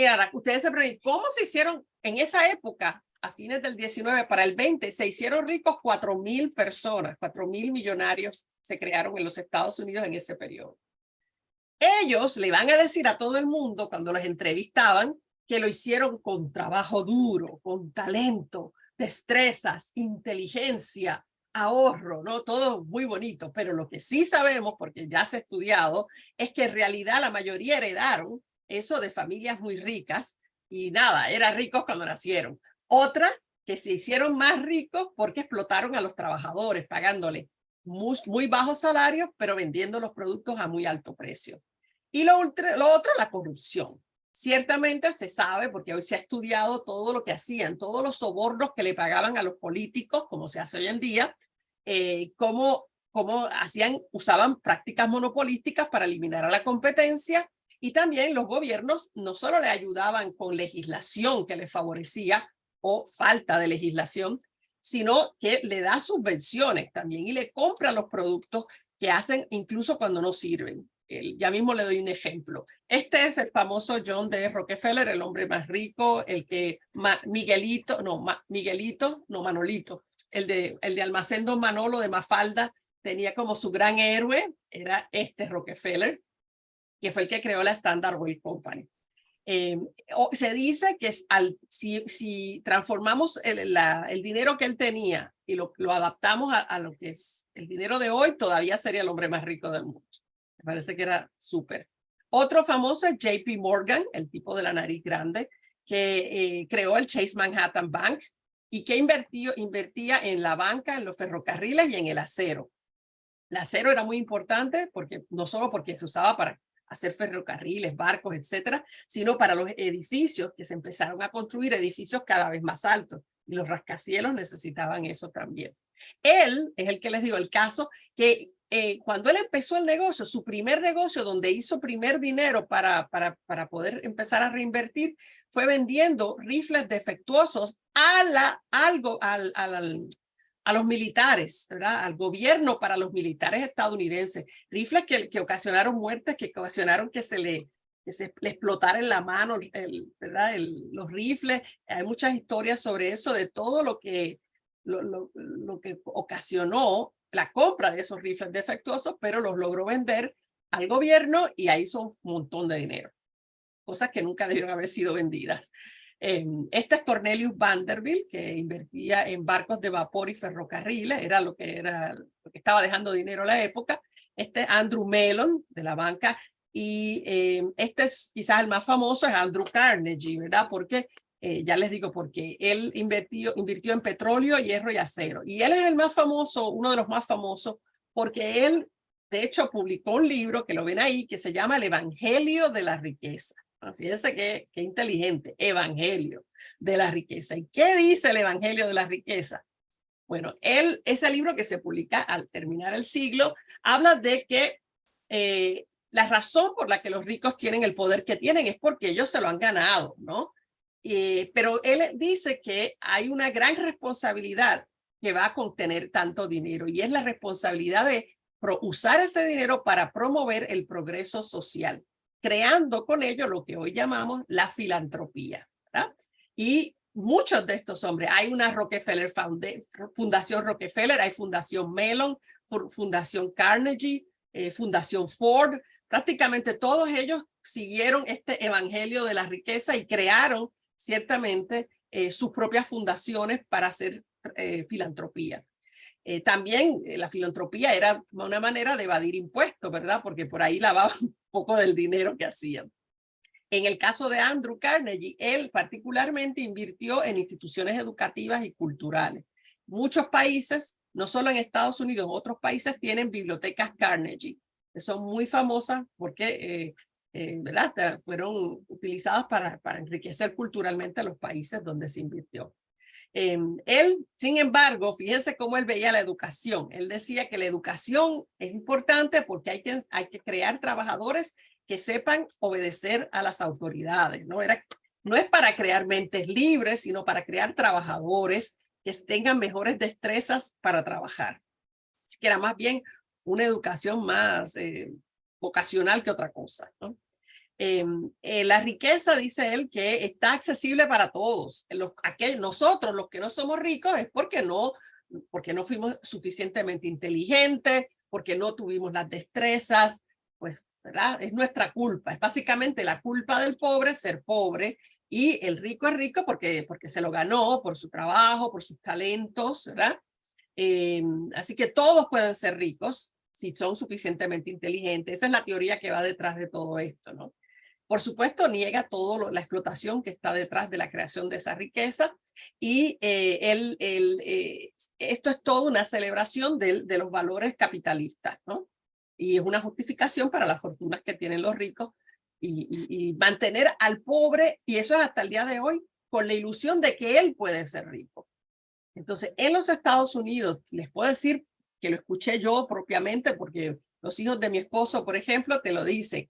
Ahora, ustedes se preguntan, ¿cómo se hicieron en esa época, a fines del 19 para el 20, se hicieron ricos 4.000 personas, 4.000 millonarios se crearon en los Estados Unidos en ese periodo? Ellos le van a decir a todo el mundo cuando los entrevistaban que lo hicieron con trabajo duro, con talento, destrezas, inteligencia, ahorro, ¿no? Todo muy bonito, pero lo que sí sabemos, porque ya se ha estudiado, es que en realidad la mayoría heredaron eso de familias muy ricas y nada, eran ricos cuando nacieron. Otra, que se hicieron más ricos porque explotaron a los trabajadores, pagándoles muy bajos salarios, pero vendiendo los productos a muy alto precio. Y lo otro, la corrupción. Ciertamente se sabe, porque hoy se ha estudiado todo lo que hacían, todos los sobornos que le pagaban a los políticos, como se hace hoy en día, cómo usaban prácticas monopolísticas para eliminar a la competencia, y también los gobiernos no solo le ayudaban con legislación que les favorecía o falta de legislación, sino que le da subvenciones también y le compra los productos que hacen incluso cuando no sirven. Ya mismo le doy un ejemplo. Este es el famoso John D. Rockefeller, el hombre más rico, Manolito, el de Almacén Don Manolo de Mafalda, tenía como su gran héroe, era Rockefeller, que fue el que creó la Standard Oil Company. Se dice que si transformamos el dinero que él tenía y lo adaptamos a lo que es el dinero de hoy, todavía sería el hombre más rico del mundo. Me parece que era súper. Otro famoso es JP Morgan, el tipo de la nariz grande, que creó el Chase Manhattan Bank y que invertía en la banca, en los ferrocarriles y en el acero. El acero era muy importante no solo porque se usaba para hacer ferrocarriles, barcos, etcétera, sino para los edificios, que se empezaron a construir edificios cada vez más altos, y los rascacielos necesitaban eso también. Él es el que les digo, el caso que cuando él empezó el negocio, su primer negocio donde hizo primer dinero para poder empezar a reinvertir, fue vendiendo rifles defectuosos a los militares, ¿verdad? Al gobierno, para los militares estadounidenses. Rifles que ocasionaron muertes, que ocasionaron que se le explotara en la mano, ¿verdad? Los rifles. Hay muchas historias sobre eso, de todo lo que ocasionó la compra de esos rifles defectuosos, pero los logró vender al gobierno y ahí son un montón de dinero. Cosas que nunca debieron haber sido vendidas. Este es Cornelius Vanderbilt, que invertía en barcos de vapor y ferrocarriles, era lo que estaba dejando dinero a la época. Este es Andrew Mellon, de la banca, y este es quizás el más famoso, es Andrew Carnegie, ¿verdad? Porque ya les digo, porque él invirtió en petróleo, hierro y acero. Y él es el más famoso, uno de los más famosos, porque él, de hecho, publicó un libro, que lo ven ahí, que se llama El Evangelio de la Riqueza. Fíjense qué inteligente, Evangelio de la Riqueza. ¿Y qué dice el Evangelio de la Riqueza? Bueno, ese libro que se publica al terminar el siglo, habla de que la razón por la que los ricos tienen el poder que tienen es porque ellos se lo han ganado, ¿no? Pero él dice que hay una gran responsabilidad que va a contener tanto dinero, y es la responsabilidad de usar ese dinero para promover el progreso social, creando con ello lo que hoy llamamos la filantropía, ¿verdad? Y muchos de estos hombres, hay una Rockefeller Fundación Rockefeller, hay Fundación Mellon, Fundación Carnegie, Fundación Ford, prácticamente todos ellos siguieron este evangelio de la riqueza y crearon ciertamente sus propias fundaciones para hacer filantropía. También la filantropía era una manera de evadir impuestos, ¿verdad? Porque por ahí lavaban un poco del dinero que hacían. En el caso de Andrew Carnegie, él particularmente invirtió en instituciones educativas y culturales. Muchos países, no solo en Estados Unidos, otros países tienen bibliotecas Carnegie, que son muy famosas porque ¿verdad? Fueron utilizadas para enriquecer culturalmente a los países donde se invirtió. Él, sin embargo, fíjense cómo él veía la educación. Él decía que la educación es importante porque hay que crear trabajadores que sepan obedecer a las autoridades. No es para crear mentes libres, sino para crear trabajadores que tengan mejores destrezas para trabajar. Así que era más bien una educación más vocacional que otra cosa, ¿no? La riqueza, dice él, que está accesible para todos. Nosotros, los que no somos ricos, es porque no fuimos suficientemente inteligentes, porque no tuvimos las destrezas, pues, ¿verdad? Es nuestra culpa. Es básicamente la culpa del pobre ser pobre, y el rico es rico porque se lo ganó por su trabajo, por sus talentos, ¿verdad? Así que todos pueden ser ricos si son suficientemente inteligentes. Esa es la teoría que va detrás de todo esto, ¿no? Por supuesto, niega toda la explotación que está detrás de la creación de esa riqueza, y esto es toda una celebración de los valores capitalistas, ¿no? Y es una justificación para las fortunas que tienen los ricos y mantener al pobre, y eso es hasta el día de hoy, con la ilusión de que él puede ser rico. Entonces, en los Estados Unidos, les puedo decir que lo escuché yo propiamente, porque los hijos de mi esposo, por ejemplo, te lo dicen,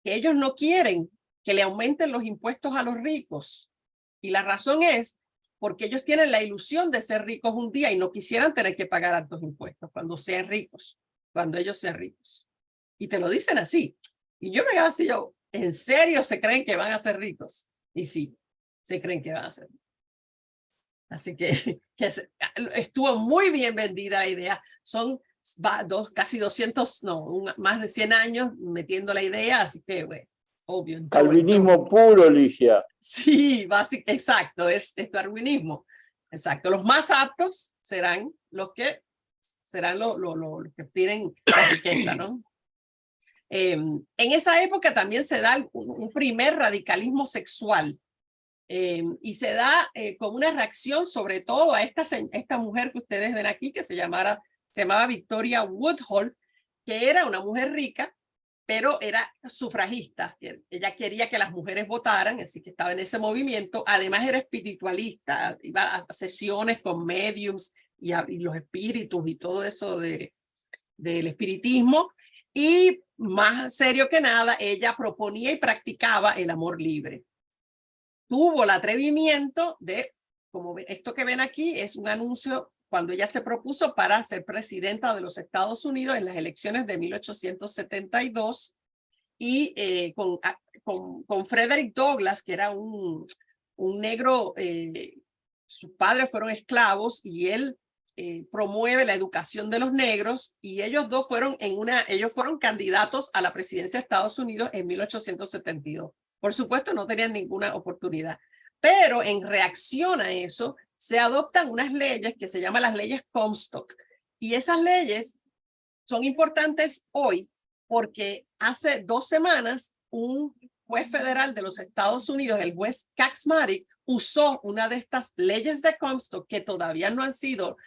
que ellos no quieren que le aumenten los impuestos a los ricos. Y la razón es porque ellos tienen la ilusión de ser ricos un día y no quisieran tener que pagar altos impuestos cuando sean ricos, cuando ellos sean ricos. Y te lo dicen así. Y yo me quedo así, ¿en serio se creen que van a ser ricos? Y sí, se creen que van a ser ricos. Así que estuvo muy bien vendida la idea. Son casi 200, no, más de 100 años metiendo la idea, así que, bueno, obvio. Calvinismo puro, Ligia. Sí, exacto, es darwinismo. Exacto, los más aptos serán los que tienen la riqueza, ¿no? En esa época también se da un primer radicalismo sexual. Y se da como una reacción sobre todo a esta mujer que ustedes ven aquí, que se llamaba Victoria Woodhull, que era una mujer rica, pero era sufragista. Ella quería que las mujeres votaran, así que estaba en ese movimiento. Además era espiritualista, iba a sesiones con mediums y los espíritus y todo eso del espiritismo. Y más serio que nada, ella proponía y practicaba el amor libre. Tuvo el atrevimiento de, como esto que ven aquí, es un anuncio cuando ella se propuso para ser presidenta de los Estados Unidos en las elecciones de 1872, y con Frederick Douglass, que era un negro, sus padres fueron esclavos, y él promueve la educación de los negros, y ellos dos fueron candidatos a la presidencia de Estados Unidos en 1872. Por supuesto, no tenían ninguna oportunidad, pero en reacción a eso se adoptan unas leyes que se llaman las leyes Comstock, y esas leyes son importantes hoy porque hace 2 semanas un juez federal de los Estados Unidos, el juez Kaczmarek, usó una de estas leyes de Comstock que todavía no han sido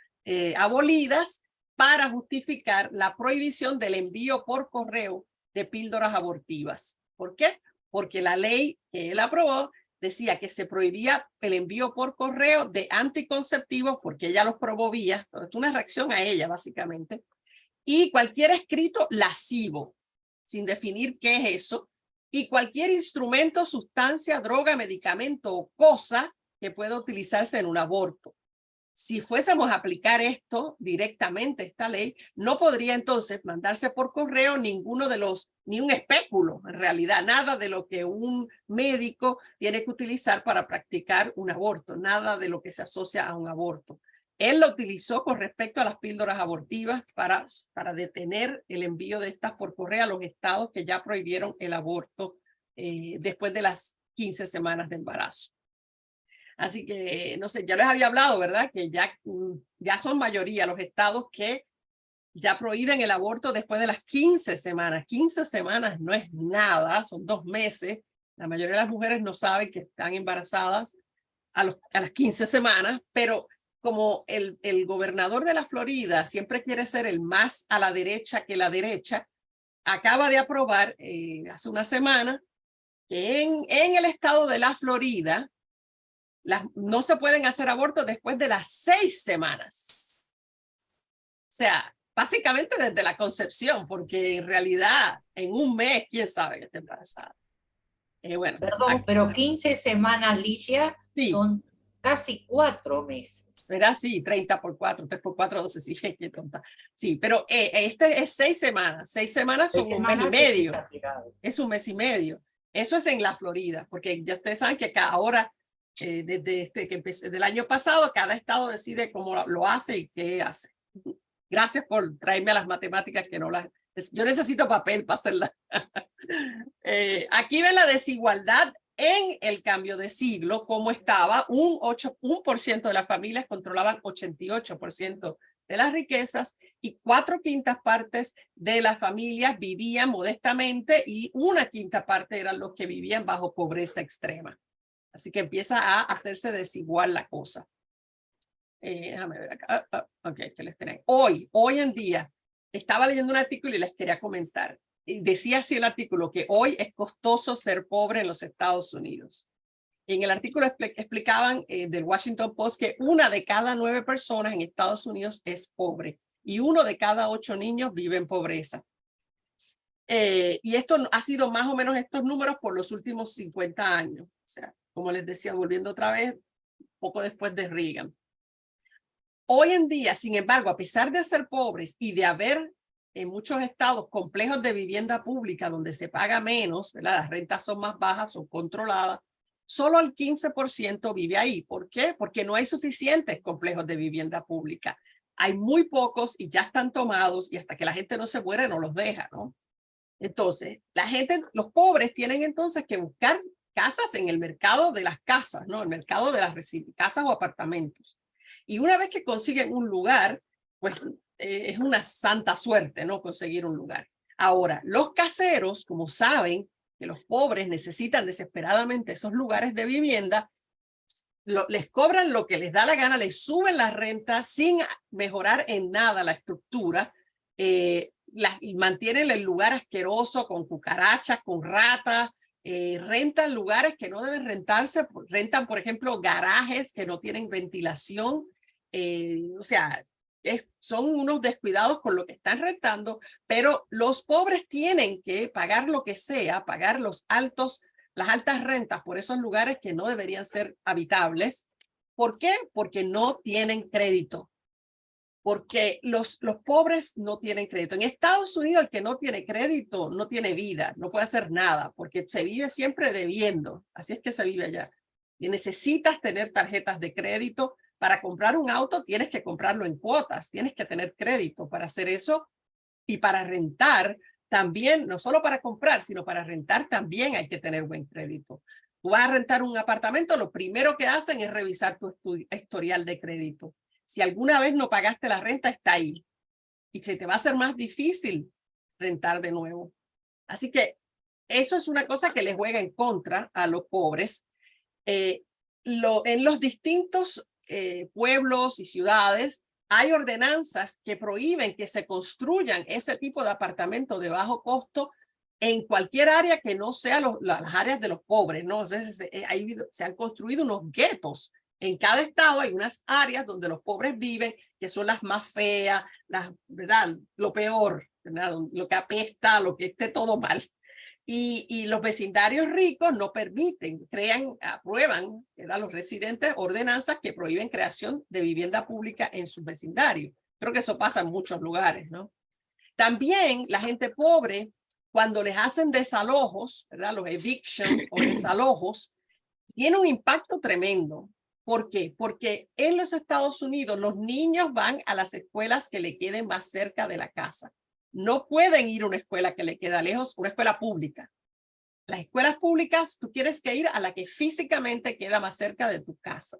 abolidas para justificar la prohibición del envío por correo de píldoras abortivas. ¿Por qué? Porque la ley que él aprobó decía que se prohibía el envío por correo de anticonceptivos porque ella los promovía. Es una reacción a ella, básicamente. Y cualquier escrito lascivo, sin definir qué es eso, y cualquier instrumento, sustancia, droga, medicamento o cosa que pueda utilizarse en un aborto. Si fuésemos a aplicar esto directamente, esta ley, no podría entonces mandarse por correo ninguno de los, ni un espéculo, en realidad, nada de lo que un médico tiene que utilizar para practicar un aborto, nada de lo que se asocia a un aborto. Él lo utilizó con respecto a las píldoras abortivas para detener el envío de estas por correo a los estados que ya prohibieron el aborto después de las 15 semanas de embarazo. Así que, no sé, ya les había hablado, ¿verdad? Que ya son mayoría los estados que ya prohíben el aborto después de las 15 semanas. 15 semanas no es nada, son 2 meses. La mayoría de las mujeres no saben que están embarazadas a las 15 semanas, pero como el gobernador de la Florida siempre quiere ser el más a la derecha que la derecha, acaba de aprobar hace una semana que en el estado de la Florida no se pueden hacer abortos después de las 6 semanas. O sea, básicamente desde la concepción, porque en realidad en un mes, quién sabe que está embarazada. Bueno, perdón, pero 15 semanas, Ligia, sí, son casi 4 meses. Era sí, 30 por 4, 3 por 4, 12, sí, qué tonta. Sí, pero este es 6 semanas. 6 semanas son un mes y medio. Es un mes y medio. Eso es en la Florida, porque ya ustedes saben que ahora, desde que empecé, del año pasado, cada estado decide cómo lo hace y qué hace. Gracias por traerme a las matemáticas que no las... Yo necesito papel para hacerlas. Aquí ven la desigualdad en el cambio de siglo, cómo estaba. Un 1% de las familias controlaban 88% de las riquezas y 4/5 partes de las familias vivían modestamente y 1/5 parte eran los que vivían bajo pobreza extrema. Así que empieza a hacerse desigual la cosa. Déjame ver acá. Ok, que les tengo. Hoy en día, estaba leyendo un artículo y les quería comentar. Decía así el artículo que hoy es costoso ser pobre en los Estados Unidos. En el artículo explicaban del Washington Post que 1 de cada 9 personas en Estados Unidos es pobre y 1 de cada 8 niños vive en pobreza. Y esto ha sido más o menos estos números por los últimos 50 años. O sea, como les decía, volviendo otra vez, poco después de Reagan. Hoy en día, sin embargo, a pesar de ser pobres y de haber en muchos estados complejos de vivienda pública donde se paga menos, ¿verdad? Las rentas son más bajas, son controladas, solo el 15% vive ahí. ¿Por qué? Porque no hay suficientes complejos de vivienda pública. Hay muy pocos y ya están tomados y hasta que la gente no se muere no los deja, ¿no? Entonces, los pobres tienen entonces que buscar casas en el mercado de las casas, ¿no? El mercado de las casas o apartamentos. Y una vez que consiguen un lugar, pues es una santa suerte, ¿no? Conseguir un lugar. Ahora, los caseros, como saben que los pobres necesitan desesperadamente esos lugares de vivienda, les cobran lo que les da la gana, les suben las rentas sin mejorar en nada la estructura, mantienen el lugar asqueroso con cucarachas, con ratas, rentan lugares que no deben rentarse, rentan, por ejemplo, garajes que no tienen ventilación, o sea, son unos descuidados con lo que están rentando, pero los pobres tienen que pagar lo que sea, pagar las altas rentas por esos lugares que no deberían ser habitables. ¿Por qué? Porque no tienen crédito. Porque los pobres no tienen crédito. En Estados Unidos, el que no tiene crédito no tiene vida, no puede hacer nada, porque se vive siempre debiendo. Así es que se vive allá. Y necesitas tener tarjetas de crédito. Para comprar un auto tienes que comprarlo en cuotas, tienes que tener crédito para hacer eso. Y para rentar también, no solo para comprar, sino para rentar también hay que tener buen crédito. Tú vas a rentar un apartamento, lo primero que hacen es revisar tu historial de crédito. Si alguna vez no pagaste la renta, está ahí. Y se te va a hacer más difícil rentar de nuevo. Así que eso es una cosa que les juega en contra a los pobres. En los distintos pueblos y ciudades hay ordenanzas que prohíben que se construyan ese tipo de apartamentos de bajo costo en cualquier área que no sea las áreas de los pobres, ¿no? Entonces, se han construido unos guetos. En cada estado hay unas áreas donde los pobres viven, que son las más feas, ¿verdad? Lo peor, ¿verdad? Lo que apesta, lo que esté todo mal. Y los vecindarios ricos no permiten, aprueban, ¿verdad? Los residentes ordenanzas que prohíben creación de vivienda pública en sus vecindarios. Creo que eso pasa en muchos lugares, ¿no? También la gente pobre, cuando les hacen desalojos, ¿verdad? Los evictions o desalojos, tiene un impacto tremendo. ¿Por qué? Porque en los Estados Unidos los niños van a las escuelas que le queden más cerca de la casa. No pueden ir a una escuela que le queda lejos, una escuela pública. Las escuelas públicas, tú tienes que ir a la que físicamente queda más cerca de tu casa.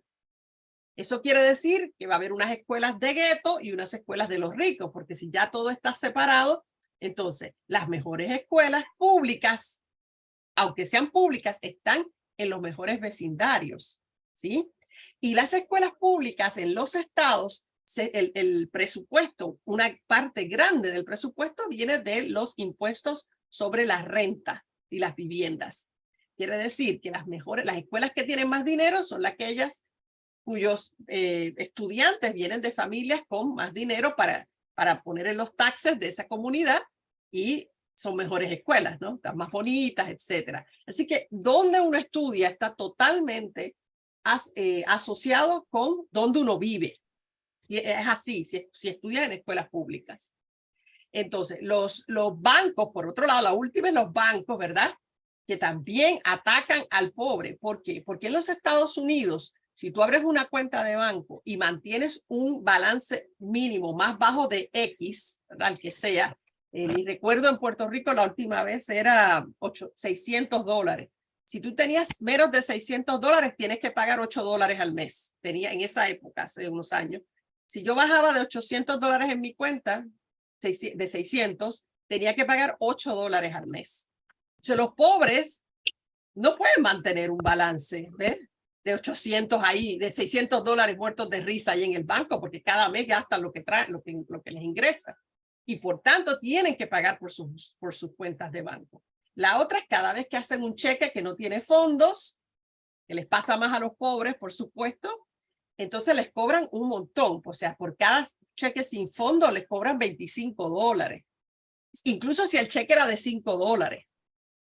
Eso quiere decir que va a haber unas escuelas de gueto y unas escuelas de los ricos, porque si ya todo está separado, entonces las mejores escuelas públicas, aunque sean públicas, están en los mejores vecindarios, ¿sí? Y las escuelas públicas en los estados, el presupuesto, una parte grande del presupuesto viene de los impuestos sobre la renta y las viviendas. Quiere decir que las escuelas que tienen más dinero son aquellas cuyos estudiantes vienen de familias con más dinero para poner en los taxes de esa comunidad y son mejores escuelas, ¿no? Están más bonitas, etcétera. Así que donde uno estudia está totalmente asociado con donde uno vive. Y es así, si estudia en escuelas públicas. Entonces, los bancos, por otro lado, la última es los bancos, ¿verdad? Que también atacan al pobre. ¿Por qué? Porque en los Estados Unidos, si tú abres una cuenta de banco y mantienes un balance mínimo más bajo de X, ¿verdad? El que sea, y recuerdo en Puerto Rico la última vez era $600. Si tú tenías menos de $600, tienes que pagar $8 al mes. Tenía en esa época, hace unos años. Si yo bajaba de $800 en mi cuenta, de 600, tenía que pagar $8 al mes. Entonces, los pobres no pueden mantener un balance, ¿ves? De 800 ahí, de $600 muertos de risa ahí en el banco, porque cada mes gastan lo que traen, lo que les ingresa. Y por tanto, tienen que pagar por sus cuentas de banco. La otra es cada vez que hacen un cheque que no tiene fondos, que les pasa más a los pobres, por supuesto, entonces les cobran un montón. O sea, por cada cheque sin fondo les cobran $25. Incluso si el cheque era de $5.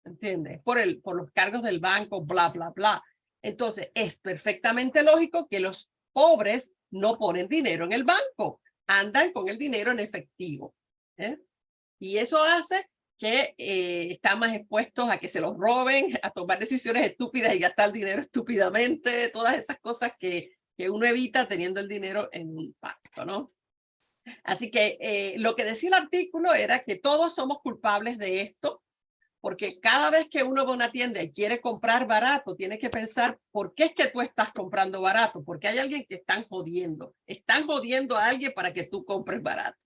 ¿Entiendes? Por los cargos del banco, bla, bla, bla. Entonces, es perfectamente lógico que los pobres no ponen dinero en el banco, andan con el dinero en efectivo. Y eso hace que están más expuestos a que se los roben, a tomar decisiones estúpidas y gastar dinero estúpidamente, todas esas cosas que uno evita teniendo el dinero en un banco, ¿no? Así que lo que decía el artículo era que todos somos culpables de esto, porque cada vez que uno va a una tienda y quiere comprar barato, tiene que pensar, ¿por qué es que tú estás comprando barato? Porque hay alguien que están jodiendo a alguien para que tú compres barato.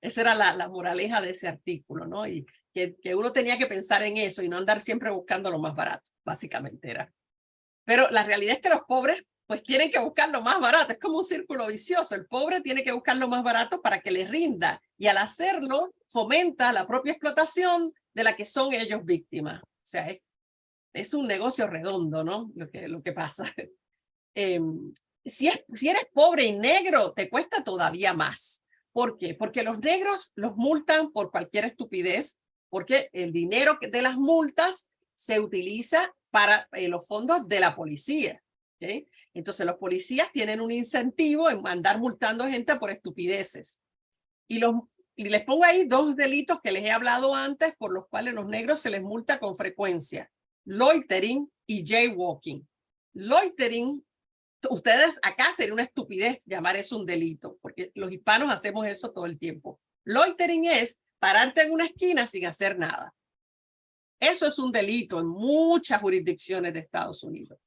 Esa era la moraleja de ese artículo, ¿no? Y que uno tenía que pensar en eso y no andar siempre buscando lo más barato, básicamente era. Pero la realidad es que los pobres pues tienen que buscar lo más barato, es como un círculo vicioso. El pobre tiene que buscar lo más barato para que les rinda y al hacerlo fomenta la propia explotación de la que son ellos víctimas. O sea, es un negocio redondo, ¿no? Lo que pasa. Si eres pobre y negro, te cuesta todavía más. ¿Por qué? Porque los negros los multan por cualquier estupidez, porque el dinero de las multas se utiliza para los fondos de la policía. ¿Okay? Entonces los policías tienen un incentivo en andar multando gente por estupideces. Y les pongo ahí dos delitos que les he hablado antes por los cuales los negros se les multa con frecuencia. Loitering y jaywalking. Loitering, ustedes acá sería una estupidez llamar eso un delito, porque los hispanos hacemos eso todo el tiempo. Loitering es pararte en una esquina sin hacer nada. Eso es un delito en muchas jurisdicciones de Estados Unidos.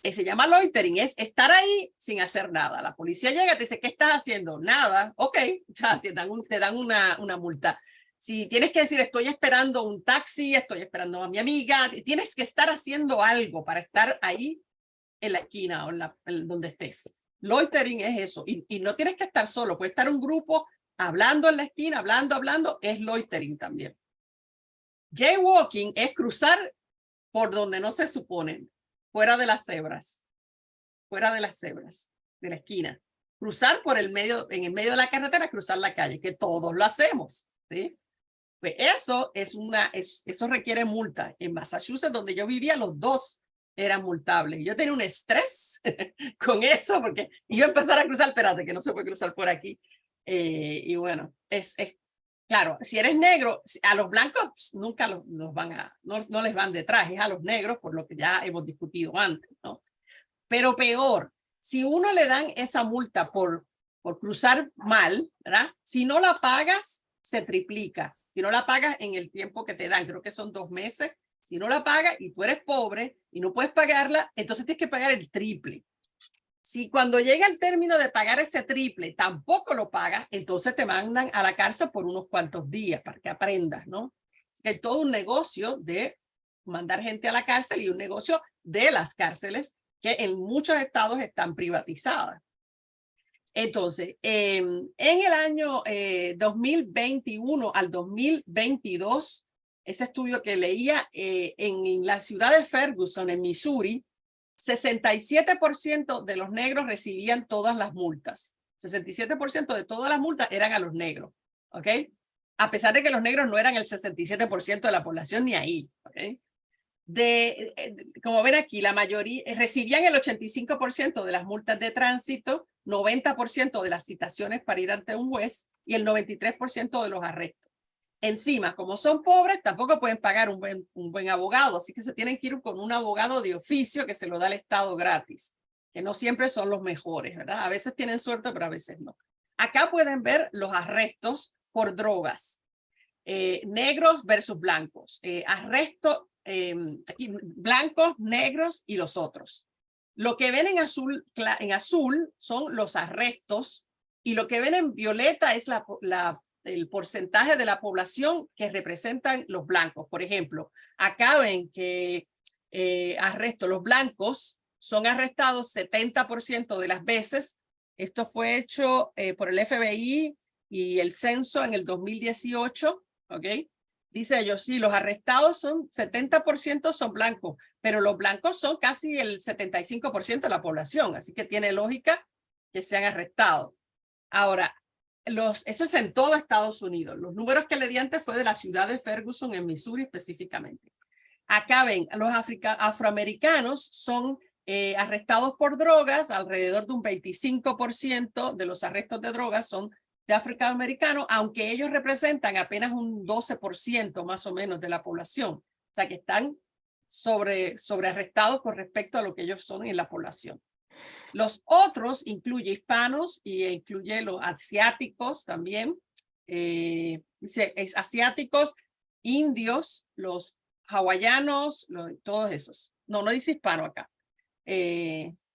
Se llama loitering, es estar ahí sin hacer nada. La policía llega y te dice, ¿qué estás haciendo? Nada. Ok, ya te dan una multa. Si tienes que decir, estoy esperando un taxi, estoy esperando a mi amiga, tienes que estar haciendo algo para estar ahí en la esquina o donde estés. Loitering es eso. Y no tienes que estar solo, puede estar un grupo hablando en la esquina, hablando, es loitering también. Jaywalking es cruzar por donde no se supone, fuera de las cebras, de la esquina. Cruzar por el medio, en el medio de la carretera, cruzar la calle, que todos lo hacemos, ¿sí? Pues eso requiere multa. En Massachusetts, donde yo vivía, los dos eran multables. Yo tenía un estrés con eso, porque iba a empezar a cruzar, espérate, que no se puede cruzar por aquí. Y bueno, claro, si eres negro, a los blancos nunca los no les van detrás, es a los negros, por lo que ya hemos discutido antes, ¿no? Pero peor, si uno le dan esa multa por cruzar mal, ¿verdad? Si no la pagas, se triplica. Si no la pagas en el tiempo que te dan, creo que son 2 meses, si no la pagas y tú eres pobre y no puedes pagarla, entonces tienes que pagar el triple. Si cuando llega el término de pagar ese triple tampoco lo pagas, entonces te mandan a la cárcel por unos cuantos días para que aprendas, ¿no? Es todo un negocio de mandar gente a la cárcel y un negocio de las cárceles que en muchos estados están privatizadas. Entonces, en el año 2021 al 2022, ese estudio que leía en la ciudad de Ferguson, en Missouri, 67% de los negros recibían todas las multas. 67% de todas las multas eran a los negros, ¿ok? A pesar de que los negros no eran el 67% de la población ni ahí, ¿ok? Como ven aquí, la mayoría recibían el 85% de las multas de tránsito, 90% de las citaciones para ir ante un juez y el 93% de los arrestos. Encima, como son pobres, tampoco pueden pagar un buen abogado, así que se tienen que ir con un abogado de oficio que se lo da el Estado gratis, que no siempre son los mejores, ¿verdad? A veces tienen suerte, pero a veces no. Acá pueden ver los arrestos por drogas, negros versus blancos, blancos, negros y los otros. Lo que ven en azul son los arrestos y lo que ven en violeta es el porcentaje de la población que representan los blancos. Por ejemplo, acá ven que los blancos son arrestados 70% de las veces. Esto fue hecho por el FBI y el censo en el 2018, ¿ok? Dice ellos, sí, los arrestados son 70% son blancos, pero los blancos son casi el 75% de la población, así que tiene lógica que sean arrestados. Ahora, eso es en todo Estados Unidos. Los números que le di antes fue de la ciudad de Ferguson, en Missouri específicamente. Acá ven, los afroamericanos son arrestados por drogas, alrededor de un 25% de los arrestos de drogas son de afroamericanos, aunque ellos representan apenas un 12% más o menos de la población. O sea que están sobrearrestados con respecto a lo que ellos son en la población. Los otros incluye hispanos y incluye los asiáticos también. Dice asiáticos, indios, los hawaianos, todos esos. No dice hispano acá.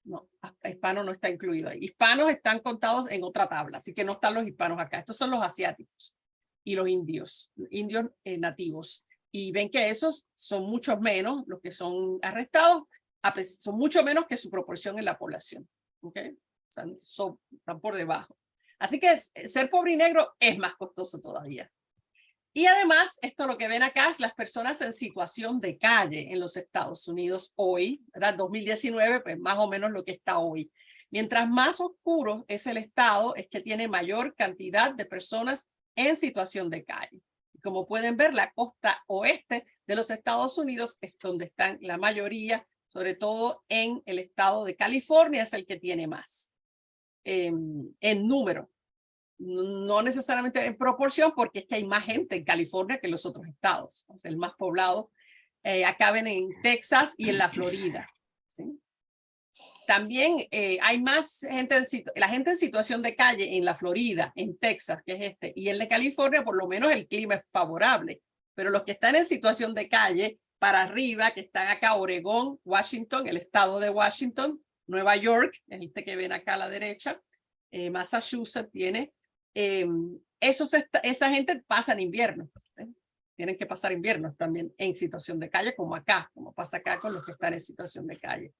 No, hispano no está incluido ahí. Hispanos están contados en otra tabla, así que no están los hispanos acá. Estos son los asiáticos y los indios nativos. Y ven que esos son muchos menos, los que son arrestados, son mucho menos que su proporción en la población. ¿Okay? O sea, están por debajo. Así que ser pobre y negro es más costoso todavía. Y además, esto lo que ven acá es las personas en situación de calle en los Estados Unidos hoy, ¿verdad? 2019, pues más o menos lo que está hoy. Mientras más oscuro es el estado, es que tiene mayor cantidad de personas en situación de calle. Como pueden ver, la costa oeste de los Estados Unidos es donde están la mayoría, sobre todo en el estado de California, es el que tiene más en número. No necesariamente en proporción, porque es que hay más gente en California que en los otros estados. O sea, el más poblado acaben en Texas y en la Florida. ¿Sí? También hay más gente, la gente en situación de calle en la Florida, en Texas, que es y en la California, por lo menos el clima es favorable. Pero los que están en situación de calle, para arriba, que están acá, Oregón, Washington, el estado de Washington, Nueva York, este que ven acá a la derecha, Massachusetts tiene. Esa gente pasa en invierno, tienen que pasar inviernos también en situación de calle, como acá, como pasa acá con los que están en situación de calle.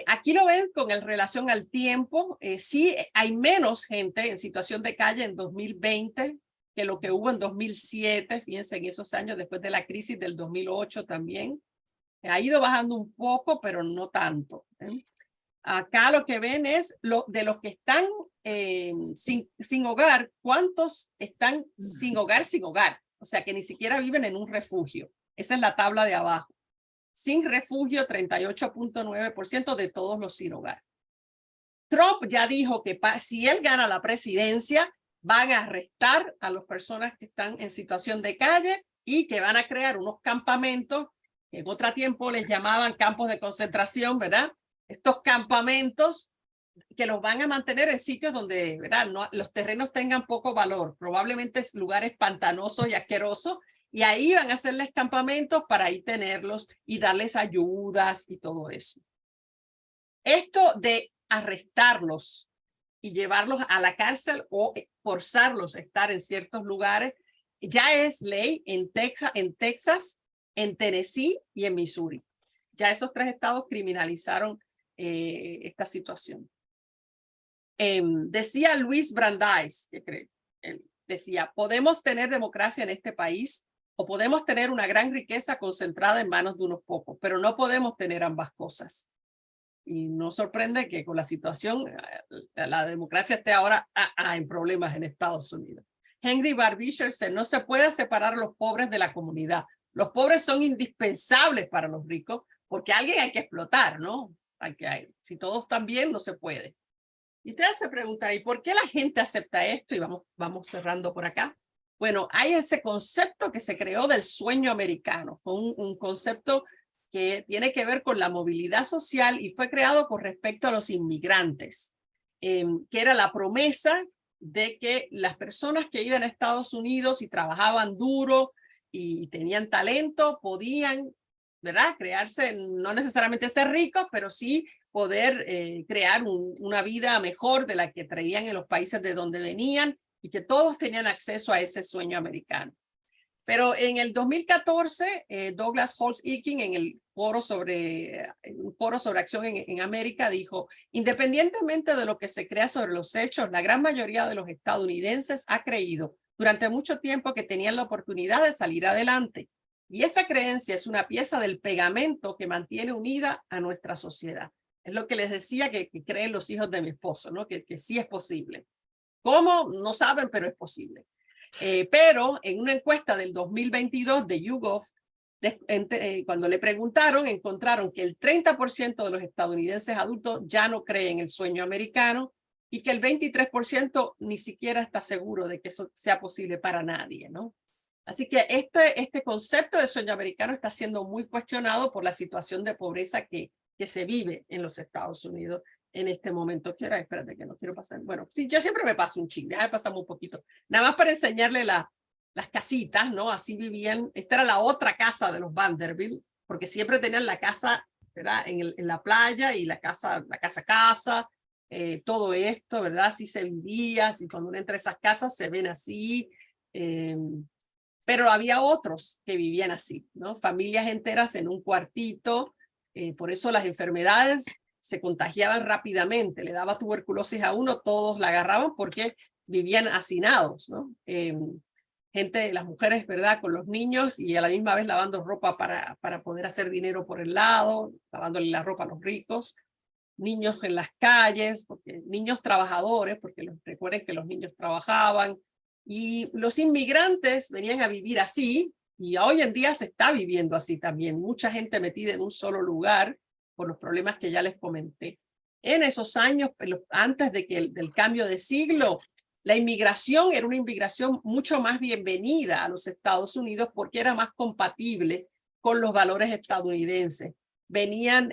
Aquí lo ven con relación al tiempo. Sí hay menos gente en situación de calle en 2020 que lo que hubo en 2007, fíjense en esos años después de la crisis del 2008 también. Ha ido bajando un poco, pero no tanto. Acá lo que ven es de los que están sin hogar, ¿cuántos están sin hogar, sin hogar? O sea, que ni siquiera viven en un refugio. Esa es la tabla de abajo. Sin refugio, 38.9% de todos los sin hogar. Trump ya dijo que si él gana la presidencia, van a arrestar a las personas que están en situación de calle y que van a crear unos campamentos, que en otro tiempo les llamaban campos de concentración, ¿verdad? Estos campamentos que los van a mantener en sitios donde, ¿verdad?, no, los terrenos tengan poco valor, probablemente lugares pantanosos y asquerosos, y ahí van a hacerles campamentos para ahí tenerlos y darles ayudas y todo eso. Esto de arrestarlos y llevarlos a la cárcel o forzarlos a estar en ciertos lugares ya es ley en Texas, en Tennessee y en Missouri. Ya esos 3 estados criminalizaron esta situación. Decía Luis Brandeis, que cree, decía, podemos tener democracia en este país o podemos tener una gran riqueza concentrada en manos de unos pocos, pero no podemos tener ambas cosas. Y no sorprende que con la situación, la democracia esté ahora en problemas en Estados Unidos. Henry Barbier dice, no se puede separar a los pobres de la comunidad. Los pobres son indispensables para los ricos porque a alguien hay que explotar, ¿no? Si todos están bien, no se puede. Y ustedes se preguntan, ¿y por qué la gente acepta esto? Y vamos cerrando por acá. Bueno, hay ese concepto que se creó del sueño americano. Fue un concepto que tiene que ver con la movilidad social y fue creado con respecto a los inmigrantes, que era la promesa de que las personas que iban a Estados Unidos y trabajaban duro y tenían talento podían, ¿verdad?, crearse, no necesariamente ser ricos, pero sí poder crear una vida mejor de la que traían en los países de donde venían y que todos tenían acceso a ese sueño americano. Pero en el 2014, Douglas Holtz-Eakin, en el foro sobre acción en América, dijo, independientemente de lo que se crea sobre los hechos, la gran mayoría de los estadounidenses ha creído durante mucho tiempo que tenían la oportunidad de salir adelante. Y esa creencia es una pieza del pegamento que mantiene unida a nuestra sociedad. Es lo que les decía que creen los hijos de mi esposo, ¿no? Que sí es posible. ¿Cómo? No saben, pero es posible. Pero en una encuesta del 2022 de YouGov, cuando le preguntaron, encontraron que el 30% de los estadounidenses adultos ya no creen en el sueño americano y que el 23% ni siquiera está seguro de que eso sea posible para nadie, ¿no? Así que este concepto de sueño americano está siendo muy cuestionado por la situación de pobreza que se vive en los Estados Unidos en este momento. Espérate que no quiero pasar. Bueno, sí, yo siempre me paso un chin, ya pasamos un poquito. Nada más para enseñarle las casitas, ¿no? Así vivían. Esta era la otra casa de los Vanderbilt, porque siempre tenían la casa, ¿verdad?, en la playa y la casa, todo esto, ¿verdad? Así se vivía, así cuando uno entra a esas casas se ven así. Pero había otros que vivían así, ¿no? Familias enteras en un cuartito. Por eso las enfermedades se contagiaban rápidamente. Le daba tuberculosis a uno, todos la agarraban porque vivían hacinados, ¿no? Las mujeres, ¿verdad?, con los niños y a la misma vez lavando ropa para poder hacer dinero por el lado, lavándole la ropa a los ricos. Niños en las calles, niños trabajadores, porque recuerden que los niños trabajaban. Y los inmigrantes venían a vivir así, y hoy en día se está viviendo así también. Mucha gente metida en un solo lugar por los problemas que ya les comenté. En esos años, antes del cambio de siglo, la inmigración era una inmigración mucho más bienvenida a los Estados Unidos porque era más compatible con los valores estadounidenses. Venían,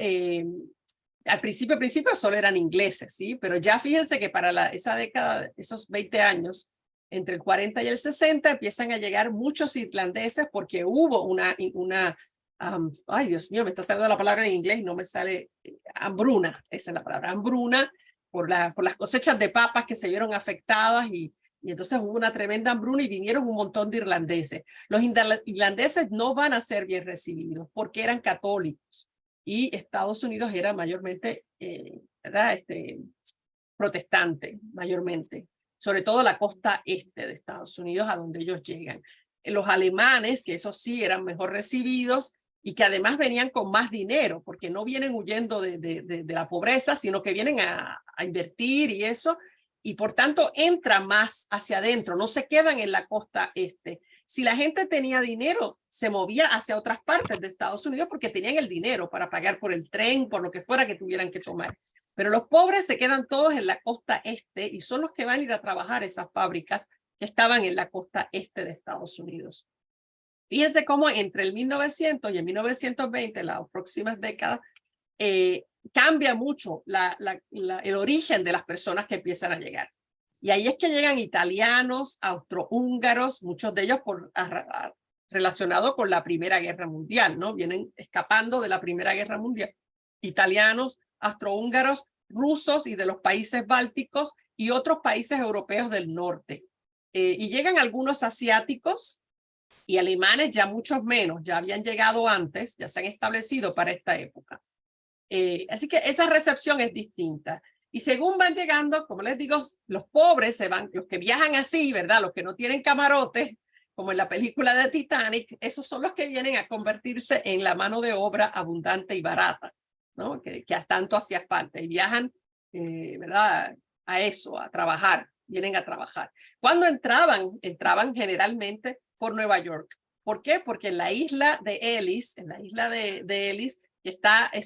al principio solo eran ingleses, ¿sí? Pero ya fíjense que para esa década, esos 20 años, entre el 40 y el 60 empiezan a llegar muchos irlandeses porque hubo ay Dios mío, me está saliendo la palabra en inglés y no me sale, hambruna, esa es la palabra, hambruna, por las cosechas de papas que se vieron afectadas y entonces hubo una tremenda hambruna y vinieron un montón de irlandeses. Los irlandeses no van a ser bien recibidos porque eran católicos y Estados Unidos era mayormente, ¿verdad?, protestante, mayormente. sobre todo la costa este de Estados Unidos, a donde ellos llegan. Los alemanes, que esos sí eran mejor recibidos y que además venían con más dinero, porque no vienen huyendo de la pobreza, sino que vienen a invertir y eso, y por tanto entran más hacia adentro, no se quedan en la costa este. Si la gente tenía dinero, se movía hacia otras partes de Estados Unidos porque tenían el dinero para pagar por el tren, por lo que fuera que tuvieran que tomar. Pero los pobres se quedan todos en la costa este y son los que van a ir a trabajar esas fábricas que estaban en la costa este de Estados Unidos. Fíjense cómo entre el 1900 y el 1920, las próximas décadas, cambia mucho el origen de las personas que empiezan a llegar. Y ahí es que llegan italianos, austrohúngaros, muchos de ellos relacionados con la Primera Guerra Mundial, ¿no? Vienen escapando de la Primera Guerra Mundial. Italianos, austrohúngaros, rusos y de los países bálticos y otros países europeos del norte. Y llegan algunos asiáticos y alemanes, ya muchos menos, ya habían llegado antes, ya se han establecido para esta época. Así que esa recepción es distinta. Y según van llegando, como les digo, los pobres se van, los que viajan así, ¿verdad? Los que no tienen camarotes, como en la película de Titanic, esos son los que vienen a convertirse en la mano de obra abundante y barata, ¿no? Que tanto hacía falta. Y viajan, ¿verdad? A eso, a trabajar, vienen a trabajar. Cuando entraban generalmente por Nueva York. ¿Por qué? Porque en la isla de Ellis, es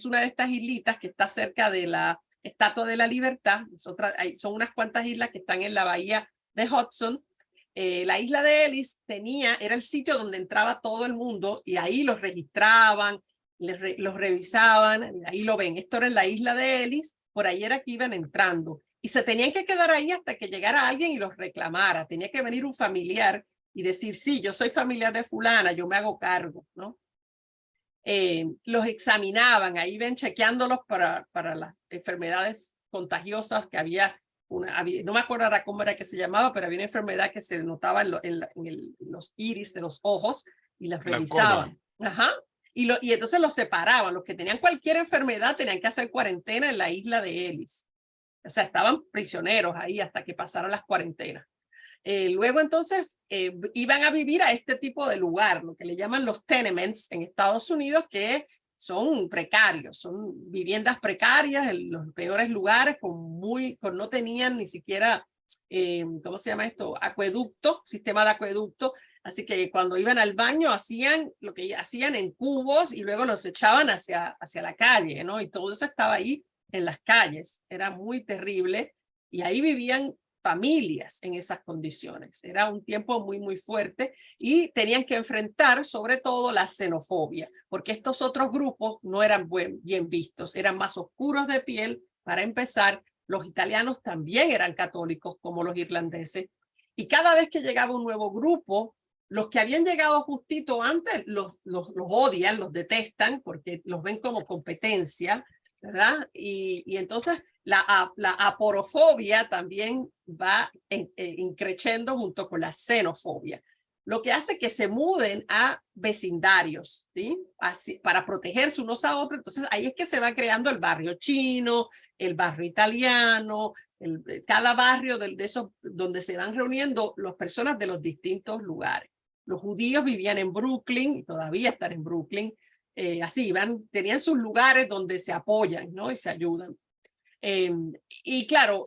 una de estas islitas que está cerca de la Estatua de la Libertad. Son unas cuantas islas que están en la bahía de Hudson. La isla de Ellis era el sitio donde entraba todo el mundo y ahí los registraban, los revisaban, ahí lo ven. Esto era en la isla de Ellis, por ahí era que iban entrando. Y se tenían que quedar ahí hasta que llegara alguien y los reclamara. Tenía que venir un familiar y decir, sí, yo soy familiar de fulana, yo me hago cargo, ¿no? Los examinaban, ahí ven chequeándolos para las enfermedades contagiosas que había, no me acuerdo ahora cómo era que se llamaba, pero había una enfermedad que se notaba en los iris de los ojos y las revisaban. Ajá. Y entonces los separaban, los que tenían cualquier enfermedad tenían que hacer cuarentena en la isla de Ellis. O sea, estaban prisioneros ahí hasta que pasaron las cuarentenas. Luego entonces iban a vivir a este tipo de lugar, lo que le llaman los tenements en Estados Unidos, que son precarios, son viviendas precarias en los peores lugares, no tenían ni siquiera, ¿cómo se llama esto? Acueducto, sistema de acueducto. Así que cuando iban al baño hacían lo que hacían en cubos y luego los echaban hacia la calle, ¿no? Y todo eso estaba ahí en las calles. Era muy terrible y ahí vivían familias en esas condiciones. Era un tiempo muy, muy fuerte y tenían que enfrentar sobre todo la xenofobia, porque estos otros grupos no eran bien vistos, eran más oscuros de piel. Para empezar, los italianos también eran católicos como los irlandeses y cada vez que llegaba un nuevo grupo, los que habían llegado justito antes los odian, los detestan porque los ven como competencia, ¿verdad? Y entonces la aporofobia también va increciendo junto con la xenofobia, lo que hace que se muden a vecindarios, ¿sí? Así, para protegerse unos a otros. Entonces ahí es que se va creando el barrio chino, el barrio italiano, cada barrio de esos donde se van reuniendo las personas de los distintos lugares. Los judíos vivían en Brooklyn y todavía están en Brooklyn. Así tenían sus lugares donde se apoyan, ¿no? Y se ayudan. Y claro,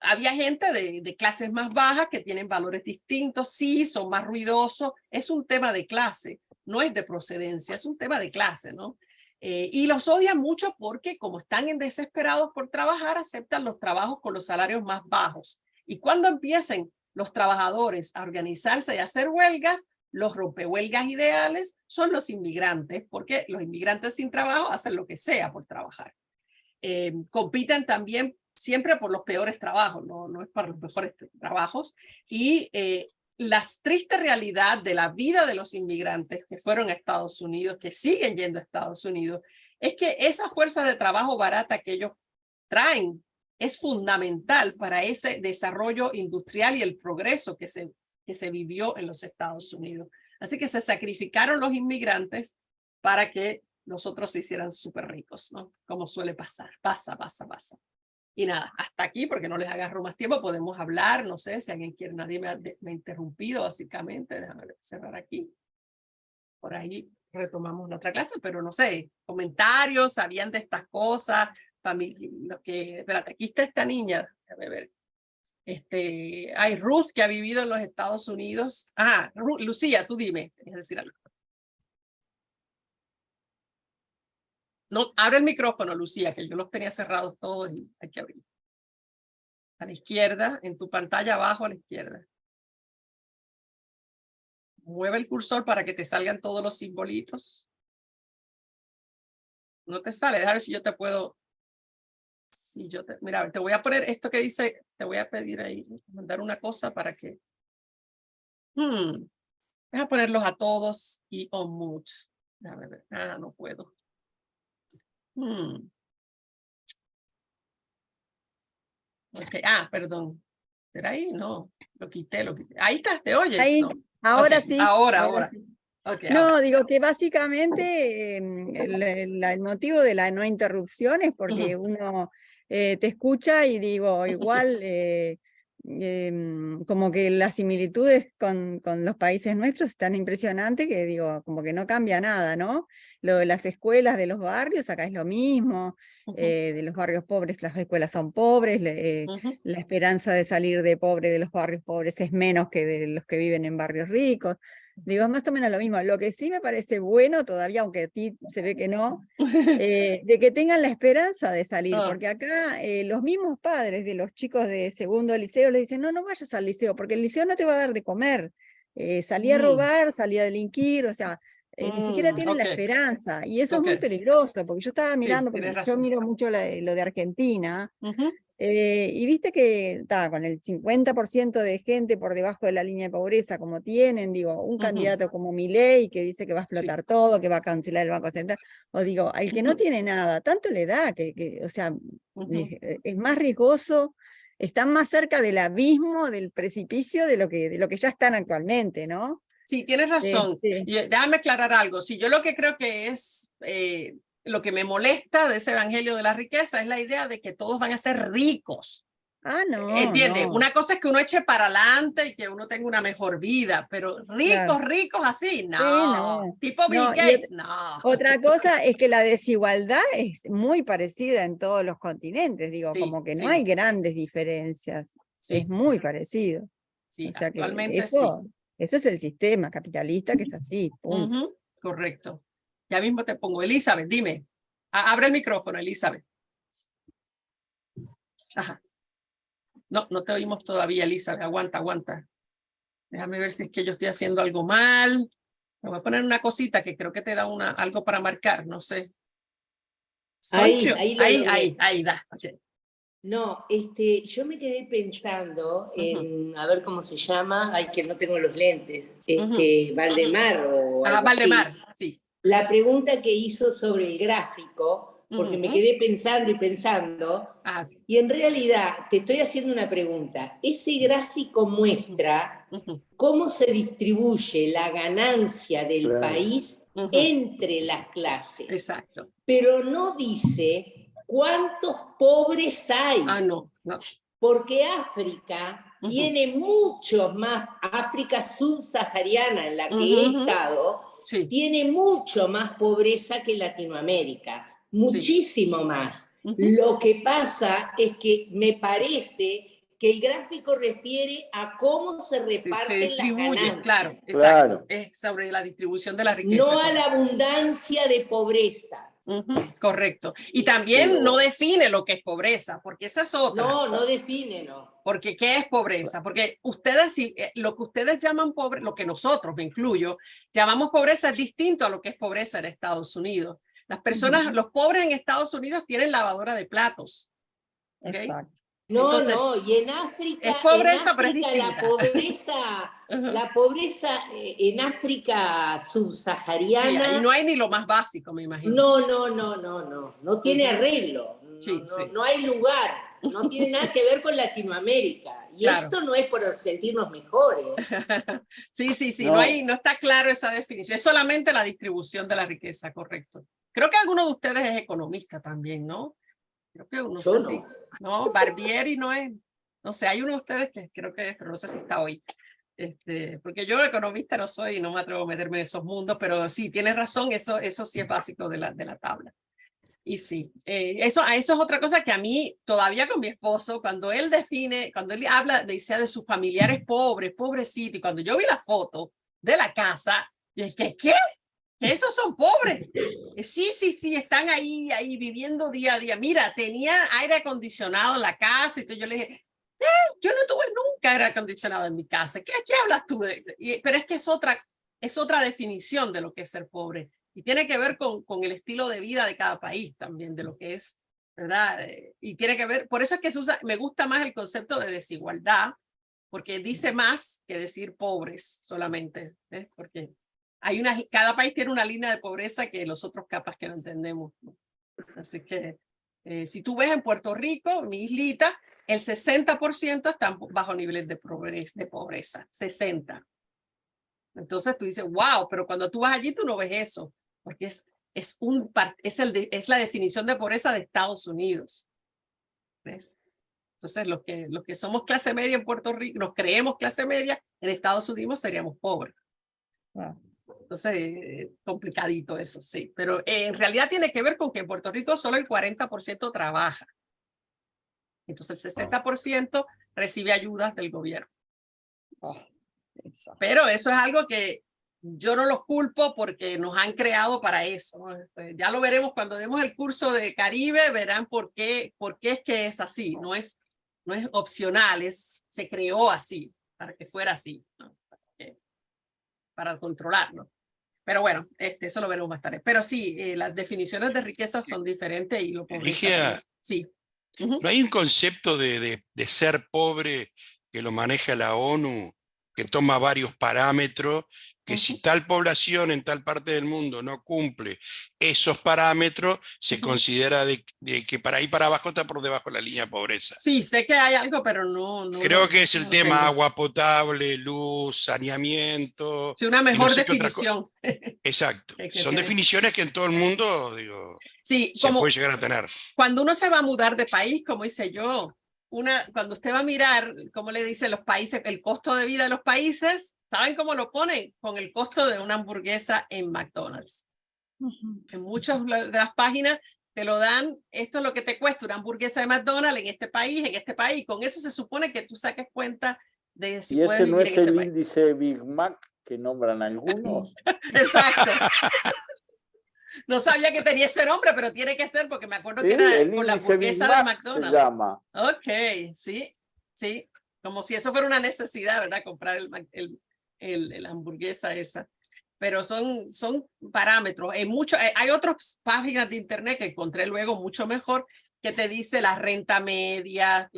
había gente de clases más bajas que tienen valores distintos, sí, son más ruidosos, es un tema de clase, no es de procedencia, es un tema de clase, ¿no? Y los odian mucho porque como están desesperados por trabajar, aceptan los trabajos con los salarios más bajos. Y cuando empiecen los trabajadores a organizarse y a hacer huelgas, los rompehuelgas ideales son los inmigrantes, porque los inmigrantes sin trabajo hacen lo que sea por trabajar. Compiten también siempre por los peores trabajos, no es para los mejores trabajos. Y la triste realidad de la vida de los inmigrantes que fueron a Estados Unidos, que siguen yendo a Estados Unidos, es que esa fuerza de trabajo barata que ellos traen es fundamental para ese desarrollo industrial y el progreso que se vivió en los Estados Unidos. Así que se sacrificaron los inmigrantes para que los otros se hicieran súper ricos, ¿no? Como suele pasar, pasa. Y nada, hasta aquí, porque no les agarro más tiempo, podemos hablar, no sé si alguien quiere, nadie me ha interrumpido básicamente, déjame cerrar aquí. Por ahí retomamos la otra clase, pero no sé, comentarios, sabían de estas cosas, lo que, espérate, aquí está esta niña, déjame ver. Hay Ruth, que ha vivido en los Estados Unidos. Ah, Lucía, tú dime, ¿quieres decir algo? No, abre el micrófono, Lucía, que yo los tenía cerrados todos y hay que abrir. A la izquierda, en tu pantalla abajo a la izquierda. Mueve el cursor para que te salgan todos los simbolitos. No te sale, déjame ver si yo te puedo. Si yo te, mira, te voy a poner esto que dice, te voy a pedir ahí, mandar una cosa para que. Deja ponerlos a todos y on mute. Déjame ver. Ah, no puedo. Okay. Ah, perdón. ¿Será ahí? No, lo quité. Ahí está, ¿te oyes? Ahí, ¿no? ahora Okay. sí. Ahora. Sí. Okay, no, ahora. digo que básicamente el motivo de la no interrupción es porque uno te escucha y digo, igual como que las similitudes con los países nuestros están impresionantes, que digo, como que no cambia nada, ¿no? Lo de las escuelas de los barrios, acá es lo mismo, de los barrios pobres las escuelas son pobres, la esperanza de salir de pobre de los barrios pobres es menos que de los que viven en barrios ricos. Digo, es más o menos lo mismo. Lo que sí me parece bueno todavía, aunque a ti se ve que no, de que tengan la esperanza de salir, porque acá los mismos padres de los chicos de segundo liceo les dicen, no vayas al liceo, porque el liceo no te va a dar de comer. Salí a robar, salí a delinquir, o sea, ni siquiera tienen la esperanza. Y eso es muy peligroso, porque yo estaba mirando, porque yo miro mucho lo de Argentina, y viste que con el 50% de gente por debajo de la línea de pobreza, como tienen, digo, un candidato como Milei, que dice que va a explotar todo, que va a cancelar el Banco Central, o digo, al que no tiene nada, tanto le da, o sea, es más riesgoso, están más cerca del abismo, del precipicio, de lo que ya están actualmente, ¿no? Sí, tienes razón. Déjame aclarar algo. Sí, yo lo que creo que es... lo que me molesta de ese evangelio de la riqueza es la idea de que todos van a ser ricos. Ah, no. ¿Entiendes? No. Una cosa es que uno eche para adelante y que uno tenga una mejor vida, pero ricos así, no. Sí, no. Tipo Bill Gates, no. Otra cosa es que la desigualdad es muy parecida en todos los continentes, digo, como que no hay grandes diferencias, es muy parecido. Sí, o sea que actualmente eso es el sistema capitalista que es así, punto. Correcto. Ya mismo te pongo. Elizabeth, dime. Abre el micrófono, Elizabeth. Ajá. No te oímos todavía, Elizabeth. Aguanta. Déjame ver si es que yo estoy haciendo algo mal. Me voy a poner una cosita que creo que te da algo para marcar, no sé. Ahí da. Okay. No, yo me quedé pensando en, a ver cómo se llama, que no tengo los lentes, Valdemar o algo Valdemar, así. sí. La pregunta que hizo sobre el gráfico, porque me quedé pensando y en realidad te estoy haciendo una pregunta. Ese gráfico muestra cómo se distribuye la ganancia del país entre las clases. Exacto. Pero no dice cuántos pobres hay. No. Porque África tiene muchos más, África subsahariana en la que he estado, tiene mucho más pobreza que Latinoamérica, muchísimo más. Lo que pasa es que me parece que el gráfico refiere a cómo se reparten las ganancias. Claro, exacto. Es sobre la distribución de la riqueza. No a la abundancia de pobreza. Correcto. Y también no define lo que es pobreza, porque esa es otra. No define, no. Porque ¿qué es pobreza? Porque ustedes, lo que ustedes llaman pobreza, lo que nosotros, me incluyo, llamamos pobreza es distinto a lo que es pobreza en Estados Unidos. Las personas, los pobres en Estados Unidos tienen lavadora de platos. ¿Okay? Exacto. Entonces, y en África, es pobreza, pero es distinta. La pobreza en África subsahariana. Y no hay ni lo más básico, me imagino. No tiene arreglo. No hay lugar. No tiene nada que ver con Latinoamérica. Y esto no es por sentirnos mejores. Sí. No está claro esa definición. Es solamente la distribución de la riqueza, correcto. Creo que alguno de ustedes es economista también, ¿no? Creo que uno, Yo sé si, no. no, Barbieri no es, no sé, hay uno de ustedes que creo que es, pero no sé si está hoy. Porque yo economista no soy y no me atrevo a meterme en esos mundos, pero sí, tienes razón, eso sí es básico de la tabla. Y sí, eso es otra cosa que a mí, todavía con mi esposo, cuando él habla, decía de sus familiares pobres, pobrecitos, y cuando yo vi la foto de la casa, yo dije, ¿qué? Que esos son pobres. Sí, están ahí viviendo día a día. Mira, tenía aire acondicionado en la casa, y entonces yo le dije, yo no tuve nunca aire acondicionado en mi casa. ¿Qué hablas tú? Pero es que es otra definición de lo que es ser pobre. Y tiene que ver con el estilo de vida de cada país también, de lo que es, ¿verdad? Y tiene que ver, por eso es que me gusta más el concepto de desigualdad, porque dice más que decir pobres solamente, porque cada país tiene una línea de pobreza que los otros capaz que no entendemos, ¿no? Así que si tú ves en Puerto Rico, mi islita, el 60% están bajo niveles de pobreza, 60%. Entonces tú dices, wow, pero cuando tú vas allí tú no ves eso, porque es la definición de pobreza de Estados Unidos. ¿Ves? Entonces los que somos clase media en Puerto Rico, nos creemos clase media, en Estados Unidos seríamos pobres. Wow. Entonces, complicadito eso, sí. Pero en realidad tiene que ver con que en Puerto Rico solo el 40% trabaja. Entonces el 60% recibe ayudas del gobierno. Pero eso es algo que yo no los culpo porque nos han creado para eso, ¿no? Ya lo veremos cuando demos el curso de Caribe, verán por qué es que es así. No es opcional, se creó así, para que fuera así, ¿no? Para controlarlo. Pero bueno, eso lo veremos más tarde. Pero sí, las definiciones de riqueza son diferentes y lo Ligia, sí. ¿no hay un concepto de ser pobre que lo maneja la ONU, que toma varios parámetros, que si tal población en tal parte del mundo no cumple esos parámetros, se considera de que para ahí para abajo está por debajo de la línea de pobreza? Sí, sé que hay algo, pero no creo que es el tema tengo. agua potable, luz, saneamiento. Sí, una mejor no sé definición. Exacto. Son definiciones que en todo el mundo, sí, se puede llegar a tener. Cuando uno se va a mudar de país, como hice yo, cuando usted va a mirar, como le dicen los países, el costo de vida de los países, ¿saben cómo lo ponen? Con el costo de una hamburguesa en McDonald's. En muchas de las páginas te lo dan, esto es lo que te cuesta una hamburguesa de McDonald's en este país. Con eso se supone que tú saques cuenta de si puedes vivir en ese país. ¿Y ese no es el índice Big Mac que nombran algunos? Exacto. No sabía que tenía ese nombre, pero tiene que ser porque me acuerdo sí, que era con la hamburguesa de McDonald's. Se llama. Ok, sí. Como si eso fuera una necesidad, ¿verdad? Comprar la hamburguesa esa. Pero son parámetros. Hay otras páginas de internet que encontré luego mucho mejor que te dice la renta media,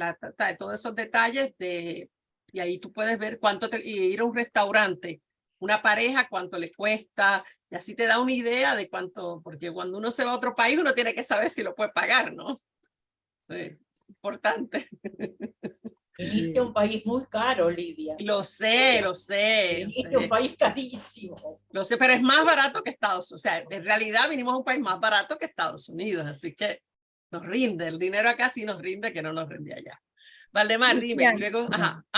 todos esos detalles y ahí tú puedes ver ir a un restaurante, una pareja, cuánto le cuesta, y así te da una idea de cuánto, porque cuando uno se va a otro país uno tiene que saber si lo puede pagar, ¿no? Sí, es importante. Viniste a un país muy caro, Lidia. Lo sé. Viniste a un país carísimo. Lo sé, pero es más barato que Estados Unidos. O sea, en realidad vinimos a un país más barato que Estados Unidos, así que nos rinde. El dinero acá sí nos rinde, que no nos rinde allá. Valdemar, dime. Y luego,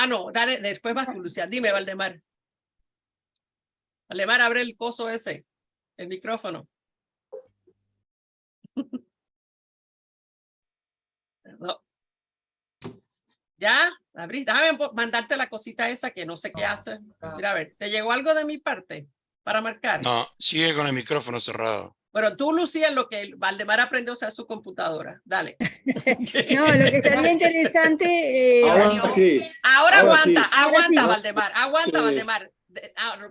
no, dale, después vas tú, Lucía. Dime, Valdemar. Valdemar, abre el coso ese, el micrófono. No. ¿Ya? Abrí. Déjame mandarte la cosita esa que no sé qué hace. Mira, a ver, ¿te llegó algo de mi parte para marcar? No, sigue con el micrófono cerrado. Bueno, tú, Lucía, en lo que Valdemar aprendió a usar su computadora. Dale. No, lo que estaría interesante... Ahora aguanta, sí. Valdemar, Valdemar.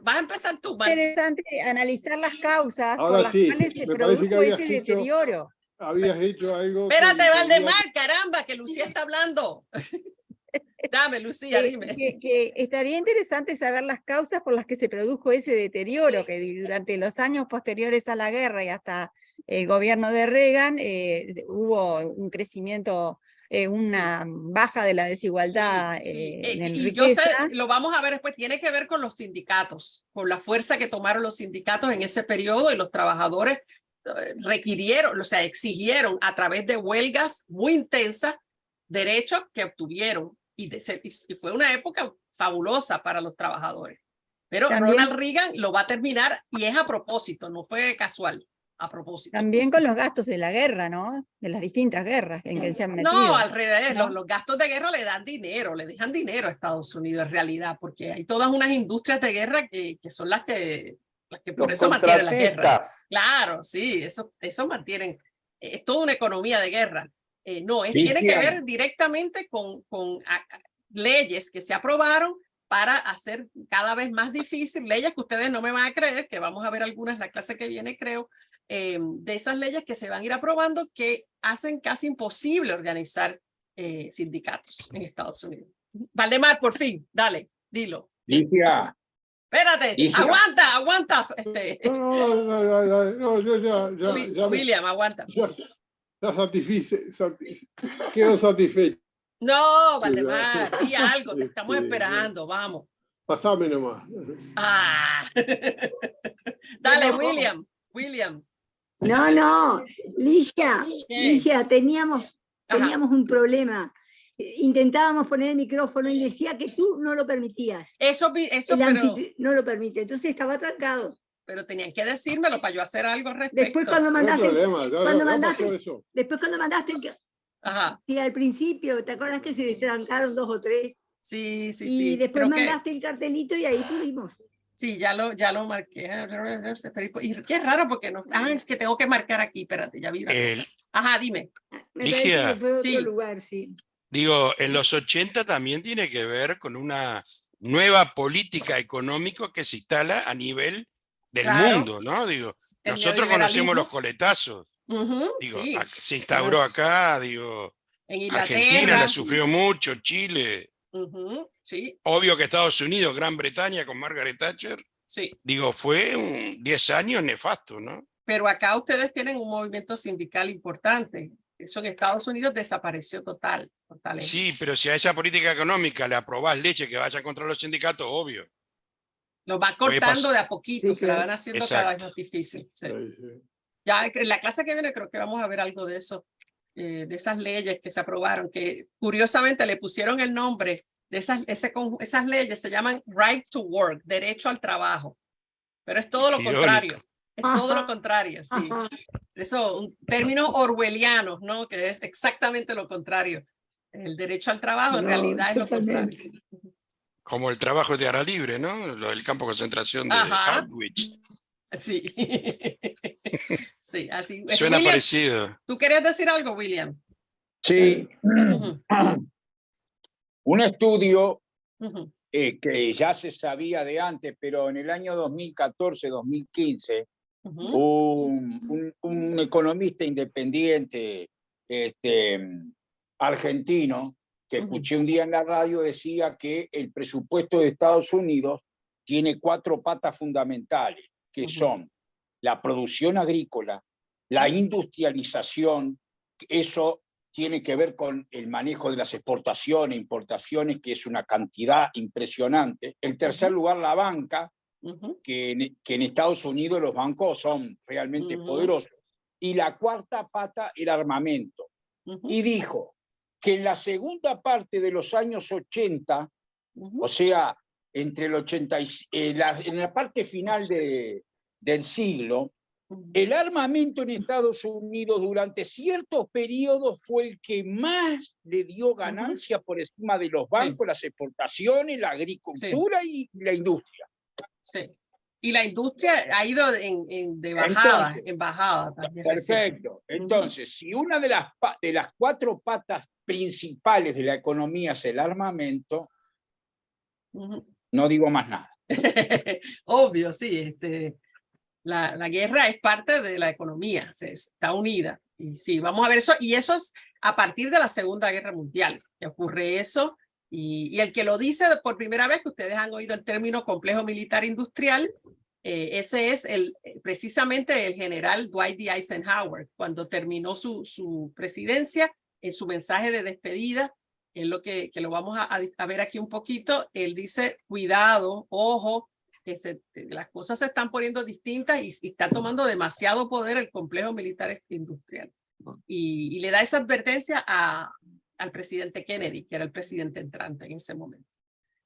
Vas a empezar tú, Valdemar. Interesante analizar las causas ahora por las cuales se produjo ese deterioro. Habías hecho algo... Espérate, Valdemar, caramba, que Lucía está hablando. Dame, Lucía, dime. Que estaría interesante saber las causas por las que se produjo ese deterioro, que durante los años posteriores a la guerra y hasta el gobierno de Reagan hubo un crecimiento, una baja de la desigualdad en y riqueza. Yo sé, lo vamos a ver después, tiene que ver con los sindicatos, con la fuerza que tomaron los sindicatos en ese periodo y los trabajadores requirieron, o sea, exigieron a través de huelgas muy intensas derechos que obtuvieron. Y fue una época fabulosa para los trabajadores. Pero también, Ronald Reagan lo va a terminar y es a propósito, no fue casual, a propósito. También con los gastos de la guerra, ¿no? De las distintas guerras en que se han metido. No, al revés, ¿no? los gastos de guerra le dan dinero, le dejan dinero a Estados Unidos en realidad, porque hay todas unas industrias de guerra que son las que por eso mantienen la guerra. Claro, sí, eso mantienen, es toda una economía de guerra. Tiene que ver directamente con leyes que se aprobaron para hacer cada vez más difícil, leyes que ustedes no me van a creer, que vamos a ver algunas en la clase que viene, creo, de esas leyes que se van a ir aprobando que hacen casi imposible organizar sindicatos en Estados Unidos. Valdemar, por fin, dale, dilo. Ligia. Espérate, Ligia. aguanta. No, yo ya William, aguanta. Ya quedo satisfecho. No, Valdemar, di algo, te estamos esperando, vamos. Pasame nomás. Dale, William. No, Ligia, teníamos un problema. Intentábamos poner el micrófono y decía que tú no lo permitías. Eso no lo permite, entonces estaba trancado. Pero tenían que decírmelo para yo hacer algo al respecto. Después cuando mandaste, después cuando mandaste sí, al principio, ¿te acuerdas que se destrancaron 2 o 3? Sí. Y después mandaste el cartelito y ahí pudimos. Sí, ya lo marqué. Y qué raro porque no. Es que tengo que marcar aquí, espérate, ya vi. Dime. Ligia, fue otro lugar, sí. Digo, en los 80 también tiene que ver con una nueva política económica que se instala a nivel del mundo, ¿no? Digo, nosotros conocemos los coletazos. Digo, sí. Se instauró acá, digo, en Argentina la sufrió mucho, Chile. Sí. Obvio que Estados Unidos, Gran Bretaña con Margaret Thatcher. Sí. Digo, fue 10 años nefasto, ¿no? Pero acá ustedes tienen un movimiento sindical importante. Eso en Estados Unidos desapareció totalmente. Sí, pero si a esa política económica le aprobás leyes que vayan contra los sindicatos, obvio. Lo va cortando de a poquito, se la van haciendo cada vez más difícil. Sí. Ya en la clase que viene creo que vamos a ver algo de eso, de esas leyes que se aprobaron, que curiosamente le pusieron el nombre de esas leyes, se llaman Right to Work, derecho al trabajo. Pero es todo lo contrario. Es todo lo contrario, sí. Eso, términos orwellianos, ¿no? Que es exactamente lo contrario. El derecho al trabajo en realidad es lo contrario. Como el trabajo de área libre, ¿no? Lo del campo de concentración de Auschwitz. Sí. Sí, así. Suena William, parecido. ¿Tú querías decir algo, William? Sí. Un estudio que ya se sabía de antes, pero en el año 2014-2015, un economista independiente argentino, que escuché un día en la radio, decía que el presupuesto de Estados Unidos tiene 4 patas fundamentales, que son la producción agrícola, la industrialización, eso tiene que ver con el manejo de las exportaciones, importaciones, que es una cantidad impresionante. En tercer lugar, la banca, que en Estados Unidos los bancos son realmente poderosos. Y la cuarta pata, el armamento. Y dijo que en la segunda parte de los años 80, o sea, entre el 80 en la parte final del siglo, el armamento en Estados Unidos durante ciertos periodos fue el que más le dio ganancia por encima de los bancos, las exportaciones, la agricultura y la industria. Sí. Y la industria ha ido de bajada, en bajada también. Perfecto. Entonces, si una de las 4 patas principales de la economía es el armamento, no digo más nada. Obvio, sí. La guerra es parte de la economía, está unida. Y sí, vamos a ver eso. Y eso es a partir de la Segunda Guerra Mundial que ocurre eso. Y el que lo dice por primera vez, que ustedes han oído el término complejo militar industrial, ese es precisamente el general Dwight D. Eisenhower. Cuando terminó su presidencia, en su mensaje de despedida, es lo que lo vamos a ver aquí un poquito, él dice, cuidado, ojo, las cosas se están poniendo distintas y está tomando demasiado poder el complejo militar industrial. Y le da esa advertencia al presidente Kennedy, que era el presidente entrante en ese momento.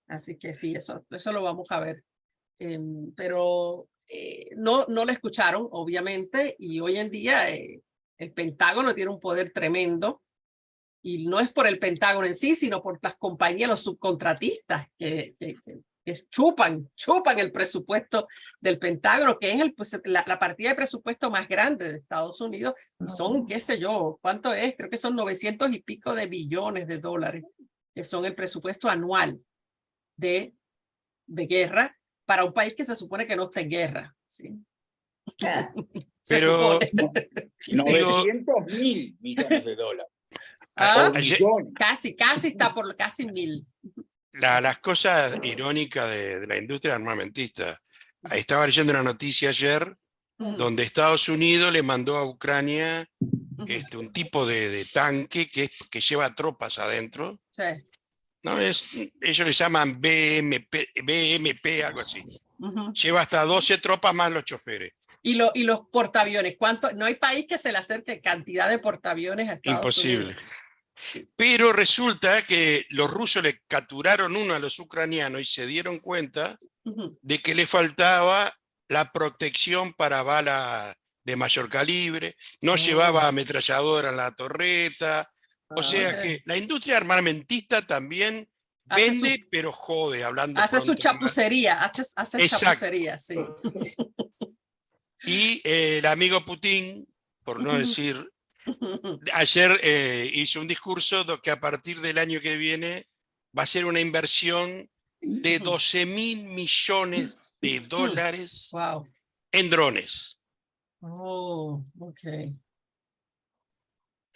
Así que sí, eso lo vamos a ver. Pero no lo escucharon, obviamente, y hoy en día el Pentágono tiene un poder tremendo, y no es por el Pentágono en sí, sino por las compañías, los subcontratistas que chupan el presupuesto del Pentágono, que es la partida de presupuesto más grande de Estados Unidos, y son, qué sé yo, ¿cuánto es? Creo que son 900 y pico de billones de dólares, que son el presupuesto anual de guerra para un país que se supone que no está en guerra, ¿sí? Pero 900.000 millones de dólares. Casi está por casi 1.000. Las cosas irónicas de la industria armamentista. Estaba leyendo una noticia ayer donde Estados Unidos le mandó a Ucrania un tipo de tanque que lleva tropas adentro. Sí. ¿No? Ellos le llaman BMP, algo así. Lleva hasta 12 tropas más los choferes. Y los portaaviones, ¿cuánto? No hay país que se le acerque cantidad de portaaviones a Estados Imposible. Unidos. Pero resulta que los rusos le capturaron uno a los ucranianos y se dieron cuenta de que le faltaba la protección para balas de mayor calibre, no llevaba ametralladora en la torreta. O sea que la industria armamentista también vende, pero jode, hablando hace su chapucería, hace chapucería, sí. Y el amigo Putin, por no decir, ayer hizo un discurso que a partir del año que viene va a ser una inversión de 12.000 millones de dólares en drones. Oh, ok.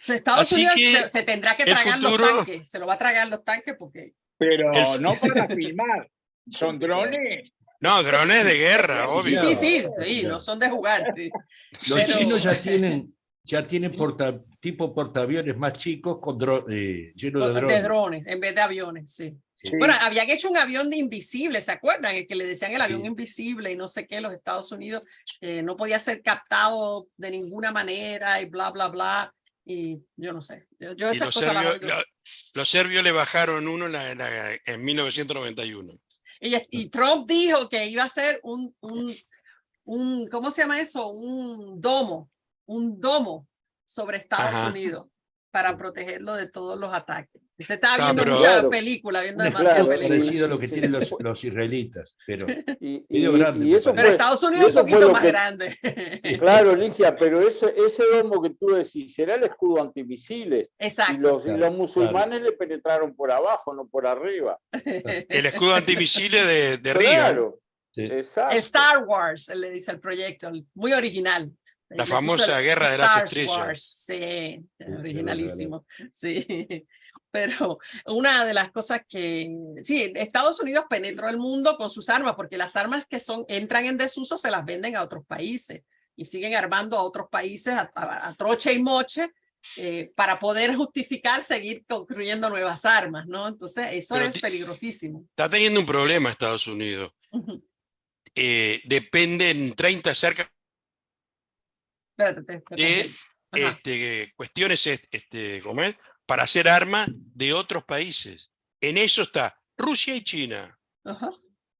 Estados Unidos se tendrá que tragar los tanques, se lo va a tragar los tanques porque... Pero no para filmar, son drones. No, drones de guerra, obvio. Sí, no son de jugar. Sí. Los chinos ya tienen tipo portaaviones más chicos llenos de drones. De drones, en vez de aviones, sí. Bueno, habían hecho un avión de invisible, ¿se acuerdan? El que le decían el avión invisible y no sé qué, los Estados Unidos no podía ser captado de ninguna manera y bla, bla, bla. Y yo no sé. Yo esas cosas los serbios le bajaron uno en 1991. Y Trump dijo que iba a ser un ¿cómo se llama eso? Un domo sobre Estados Unidos para protegerlo de todos los ataques. Usted estaba viendo mucha película, viendo demasiadas películas. Parecido a lo que tienen los israelitas, pero pero Estados Unidos es un poquito más grande. Claro, Ligia, pero ese domo que tú decís, será el escudo antimisiles. Exacto. Y los musulmanes le penetraron por abajo, no por arriba. El escudo antimisiles de Río. Claro. Sí. El Star Wars, le dice el proyecto, muy original. La famosa Guerra de las Estrellas. Wars. Sí, originalísimo. Sí. Pero una de las cosas que, sí, Estados Unidos penetró el mundo con sus armas, porque las armas que entran en desuso se las venden a otros países y siguen armando a otros países a troche y moche para poder justificar seguir construyendo nuevas armas, ¿no? Entonces eso es peligrosísimo. Está teniendo un problema Estados Unidos. Dependen 30 cerca de cuestiones ¿cómo es? Para hacer armas de otros países. En eso está Rusia y China.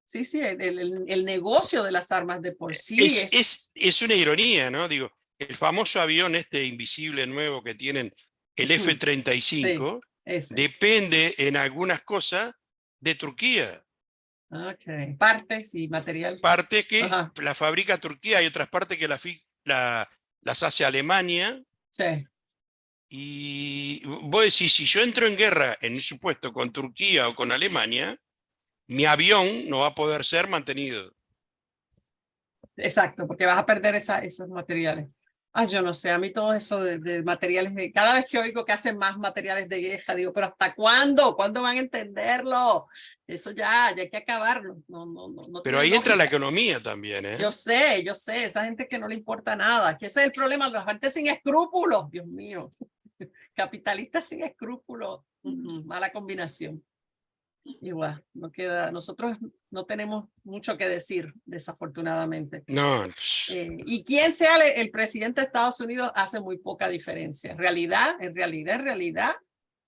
Sí, el negocio de las armas de por sí. Es una ironía, ¿no? Digo, el famoso avión invisible nuevo que tienen, el F-35, depende en algunas cosas de Turquía. Partes y material. Partes que la fabrica Turquía, hay otras partes que las hace Alemania. Sí. Y vos decís, si yo entro en guerra, en un supuesto, con Turquía o con Alemania, mi avión no va a poder ser mantenido. Exacto, porque vas a perder esos materiales. Yo no sé, a mí todo eso de materiales, cada vez que oigo que hacen más materiales de guerra, digo, pero ¿hasta cuándo? ¿Cuándo van a entenderlo? Eso ya hay que acabarlo. No pero ahí entra la economía también, ¿eh? Yo sé, esa gente que no le importa nada, que ese es el problema, la gente sin escrúpulos, Dios mío. Capitalistas sin escrúpulos, mala combinación. igual, no queda, nosotros no tenemos mucho que decir, desafortunadamente. No. Y quien sea el presidente de Estados Unidos hace muy poca diferencia. En realidad,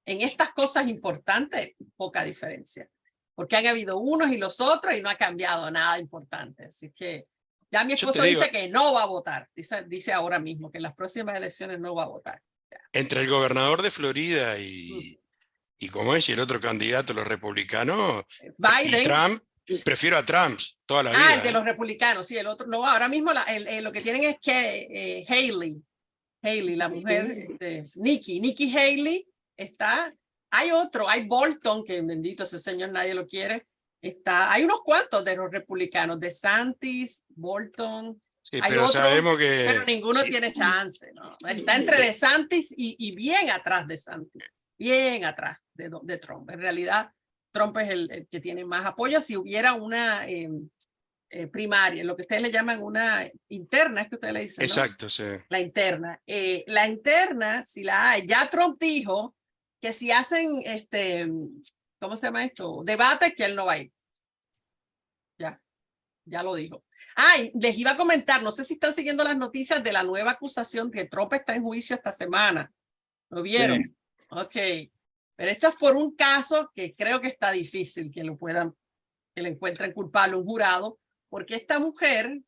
en estas cosas importantes, poca diferencia. Porque han habido unos y los otros y no ha cambiado nada importante. Así que ya mi esposo dice que no va a votar. Dice ahora mismo que en las próximas elecciones no va a votar. Entre el gobernador de Florida y como es, y el otro candidato, los republicanos, Biden. y Trump, prefiero a Trump toda la vida. Ah, el de los republicanos, sí, el otro no. Ahora mismo lo que tienen es que Haley, la mujer, Nikki Haley está. Hay otro, hay Bolton, que bendito ese señor, nadie lo quiere. Hay unos cuantos de los republicanos, DeSantis, Bolton. Sí, hay pero otro, sabemos que... Pero ninguno tiene chance, ¿no? Está entre DeSantis y bien atrás de DeSantis. Bien atrás de Trump. En realidad, Trump es el que tiene más apoyo. Si hubiera una primaria, lo que ustedes le llaman una interna, es que ustedes le dicen, ¿no? Exacto, sí. La interna. La interna, si la hay, ya Trump dijo que si hacen, ¿cómo se llama esto? Debates, que él no va a ir. Ya lo dijo. Les iba a comentar, no sé si están siguiendo las noticias de la nueva acusación que Trump está en juicio esta semana. ¿Lo vieron? Sí. Ok, pero esto es por un caso que creo que está difícil que le encuentren culpable un jurado, porque esta mujer,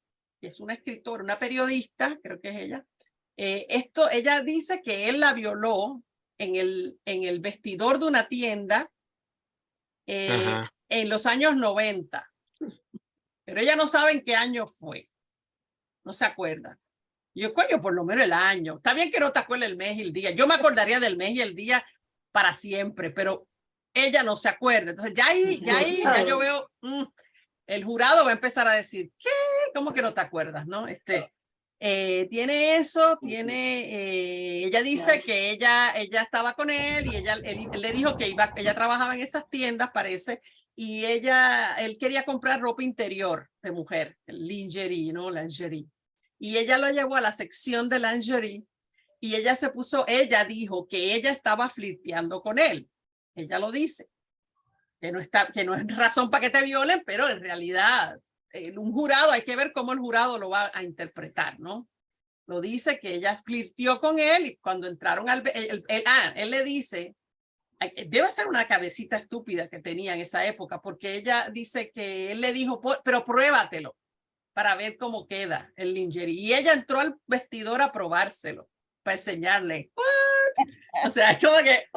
que es una escritora, una periodista, creo que es ella, ella dice que él la violó en el vestidor de una tienda en los años 90, pero ella no sabe en qué año fue, no se acuerda. Yo, coño, por lo menos el año. Está bien que no te acuerdes el mes y el día. Yo me acordaría del mes y el día para siempre, pero ella no se acuerda. Entonces ya yo veo, el jurado va a empezar a decir, ¿qué? ¿Cómo que no te acuerdas? ¿No? Tiene eso, ella dice que ella estaba con él y él le dijo que ella trabajaba en esas tiendas, parece, y él quería comprar ropa interior de mujer, lingerie, ¿no? Lingerie. Y ella lo llevó a la sección de lingerie y ella dijo que ella estaba flirteando con él. Ella lo dice, que no es razón para que te violen, pero en realidad un jurado, hay que ver cómo el jurado lo va a interpretar, ¿no? Lo dice que ella flirteó con él y cuando entraron él le dice, debe ser una cabecita estúpida que tenía en esa época, porque ella dice que él le dijo, pero pruébatelo para ver cómo queda el lingerie. Y ella entró al vestidor a probárselo, para enseñarle. ¿What? O sea, es como que...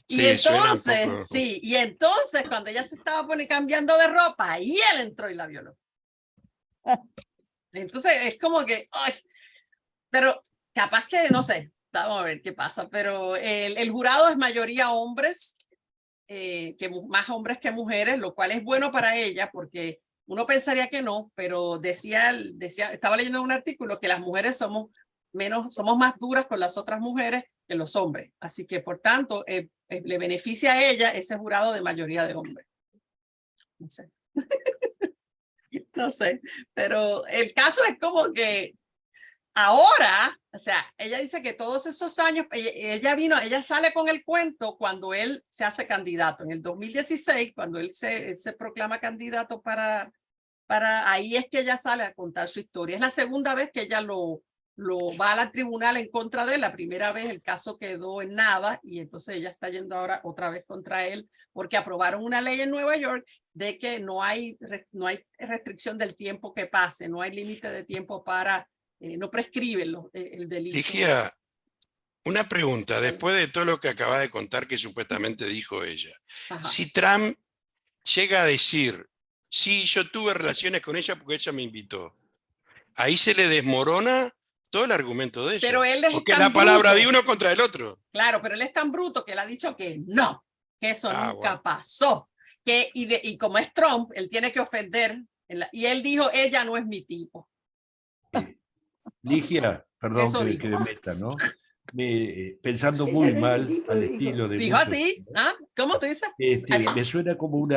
Y entonces, cuando ella se estaba cambiando de ropa, y él entró y la violó. Entonces, es como que... Ay, pero capaz que, no sé, vamos a ver qué pasa, pero el jurado es mayoría hombres, más hombres que mujeres, lo cual es bueno para ella porque uno pensaría que no, pero estaba leyendo un artículo que las mujeres somos más duras con las otras mujeres que los hombres, así que por tanto le beneficia a ella ese jurado de mayoría de hombres. No sé. No sé, pero el caso es como que ahora, o sea, ella dice que todos esos años, ella sale con el cuento cuando él se hace candidato. En el 2016, cuando él se proclama candidato ahí es que ella sale a contar su historia. Es la segunda vez que ella lo va a la tribunal en contra de él. La primera vez el caso quedó en nada y entonces ella está yendo ahora otra vez contra él porque aprobaron una ley en Nueva York de que no hay restricción del tiempo que pase, no hay límite de tiempo para... no prescribe el delito. Ligia, una pregunta, después de todo lo que acaba de contar que supuestamente dijo ella. Ajá. Si Trump llega a decir, sí, yo tuve relaciones con ella porque ella me invitó, ahí se le desmorona todo el argumento de ella. Pero él porque es la palabra de uno contra el otro. Claro, pero él es tan bruto que él ha dicho que no, que eso nunca pasó. Y como es Trump, él tiene que ofender. Y él dijo, ella no es mi tipo. Ligia, perdón que me meta, ¿no? Pensando muy mal al estilo de... ¿Dijo así? ¿Ah? ¿Cómo tú dices? Me suena como un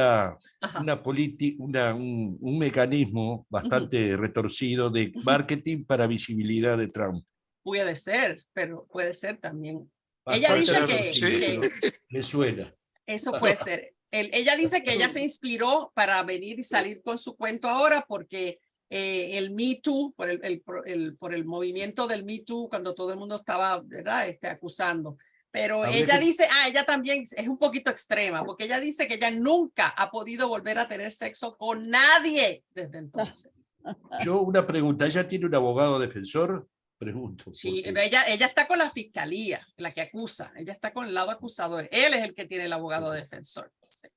mecanismo bastante retorcido de marketing para visibilidad de Trump. Puede ser, pero puede ser también. Ella dice que le suena. Eso puede ser. Ella dice que ella se inspiró para venir y salir con su cuento ahora porque el Me Too, por el movimiento del Me Too, cuando todo el mundo estaba, ¿verdad? Acusando. Pero ella dice, ella también es un poquito extrema, porque ella dice que ella nunca ha podido volver a tener sexo con nadie desde entonces. Yo una pregunta, ¿ella tiene un abogado defensor? Pregunto. Sí, ella está con la fiscalía, la que acusa. Ella está con el lado acusador. Él es el que tiene el abogado defensor. Sí.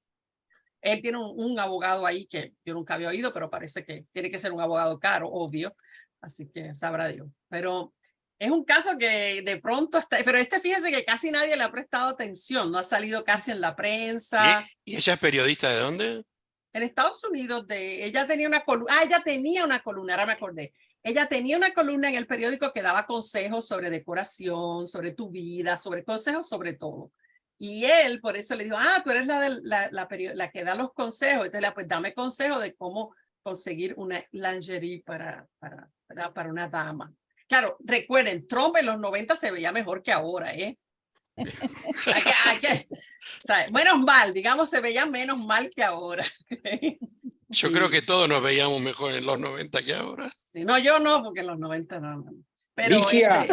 Él tiene un abogado ahí que yo nunca había oído, pero parece que tiene que ser un abogado caro, obvio. Así que sabrá Dios. Pero es un caso que de pronto está... Pero fíjese que casi nadie le ha prestado atención. No ha salido casi en la prensa. ¿Y ella es periodista de dónde? En Estados Unidos. Ella tenía una columna. Ella tenía una columna, ahora me acordé. Ella tenía una columna en el periódico que daba consejos sobre decoración, sobre tu vida, sobre consejos sobre todo. Y él, por eso le dijo, tú eres la que da los consejos. Entonces, pues dame consejos de cómo conseguir una lingerie para una dama. Claro, recuerden, Trump en los 90 se veía mejor que ahora, ¿eh? O sea, menos mal, digamos, se veía menos mal que ahora. Yo creo que todos nos veíamos mejor en los 90 que ahora. Sí, no, yo no, porque en los 90 no. Pero Ligia.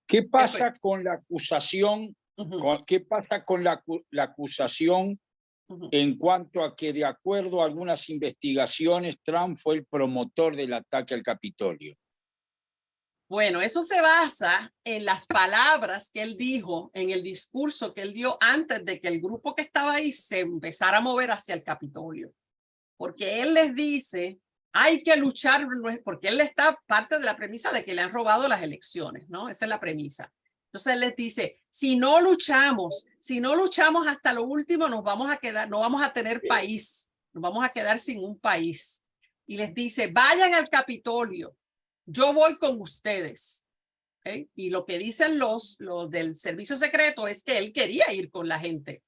¿Qué pasa con la acusación? ¿Qué pasa con la acusación en cuanto a que, de acuerdo a algunas investigaciones, Trump fue el promotor del ataque al Capitolio? Bueno, eso se basa en las palabras que él dijo en el discurso que él dio antes de que el grupo que estaba ahí se empezara a mover hacia el Capitolio. Porque él les dice, hay que luchar, porque él está parte de la premisa de que le han robado las elecciones, ¿no? Esa es la premisa. Entonces él les dice, si no luchamos hasta lo último, nos vamos a quedar, no vamos a tener país, nos vamos a quedar sin un país. Y les dice, vayan al Capitolio. Yo voy con ustedes. ¿Okay? Y lo que dicen los del servicio secreto es que él quería ir con la gente,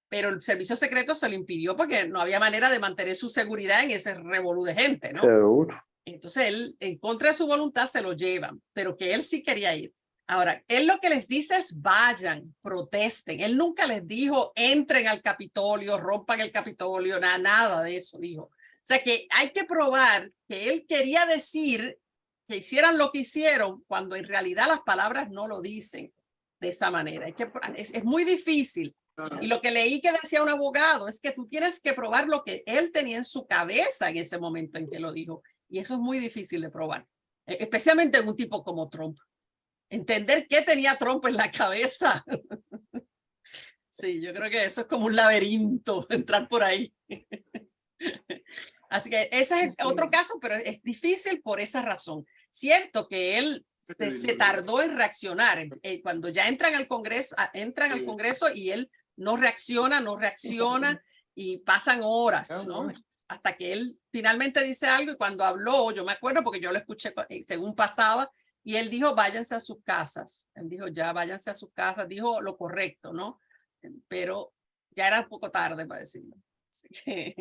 pero el servicio secreto se lo impidió porque no había manera de mantener su seguridad en ese revolú de gente, ¿no? Seguro. Entonces él, en contra de su voluntad, se lo llevan, pero que él sí quería ir. Ahora, él lo que les dice es vayan, protesten. Él nunca les dijo entren al Capitolio, rompan el Capitolio, nada de eso dijo. O sea que hay que probar que él quería decir que hicieran lo que hicieron cuando en realidad las palabras no lo dicen de esa manera. Es muy difícil. Y lo que leí que decía un abogado es que tú tienes que probar lo que él tenía en su cabeza en ese momento en que lo dijo. Y eso es muy difícil de probar, especialmente en un tipo como Trump. Entender qué tenía Trump en la cabeza. Sí, yo creo que eso es como un laberinto, entrar por ahí. Así que ese es otro caso, pero es difícil por esa razón. Cierto que él se tardó en reaccionar. Cuando ya entran al Congreso y él no reacciona y pasan horas, ¿no? Hasta que él finalmente dice algo y cuando habló, yo me acuerdo porque yo lo escuché según pasaba y él dijo váyanse a sus casas. Él dijo ya váyanse a sus casas, dijo lo correcto, ¿no? Pero ya era un poco tarde para decirlo. Así que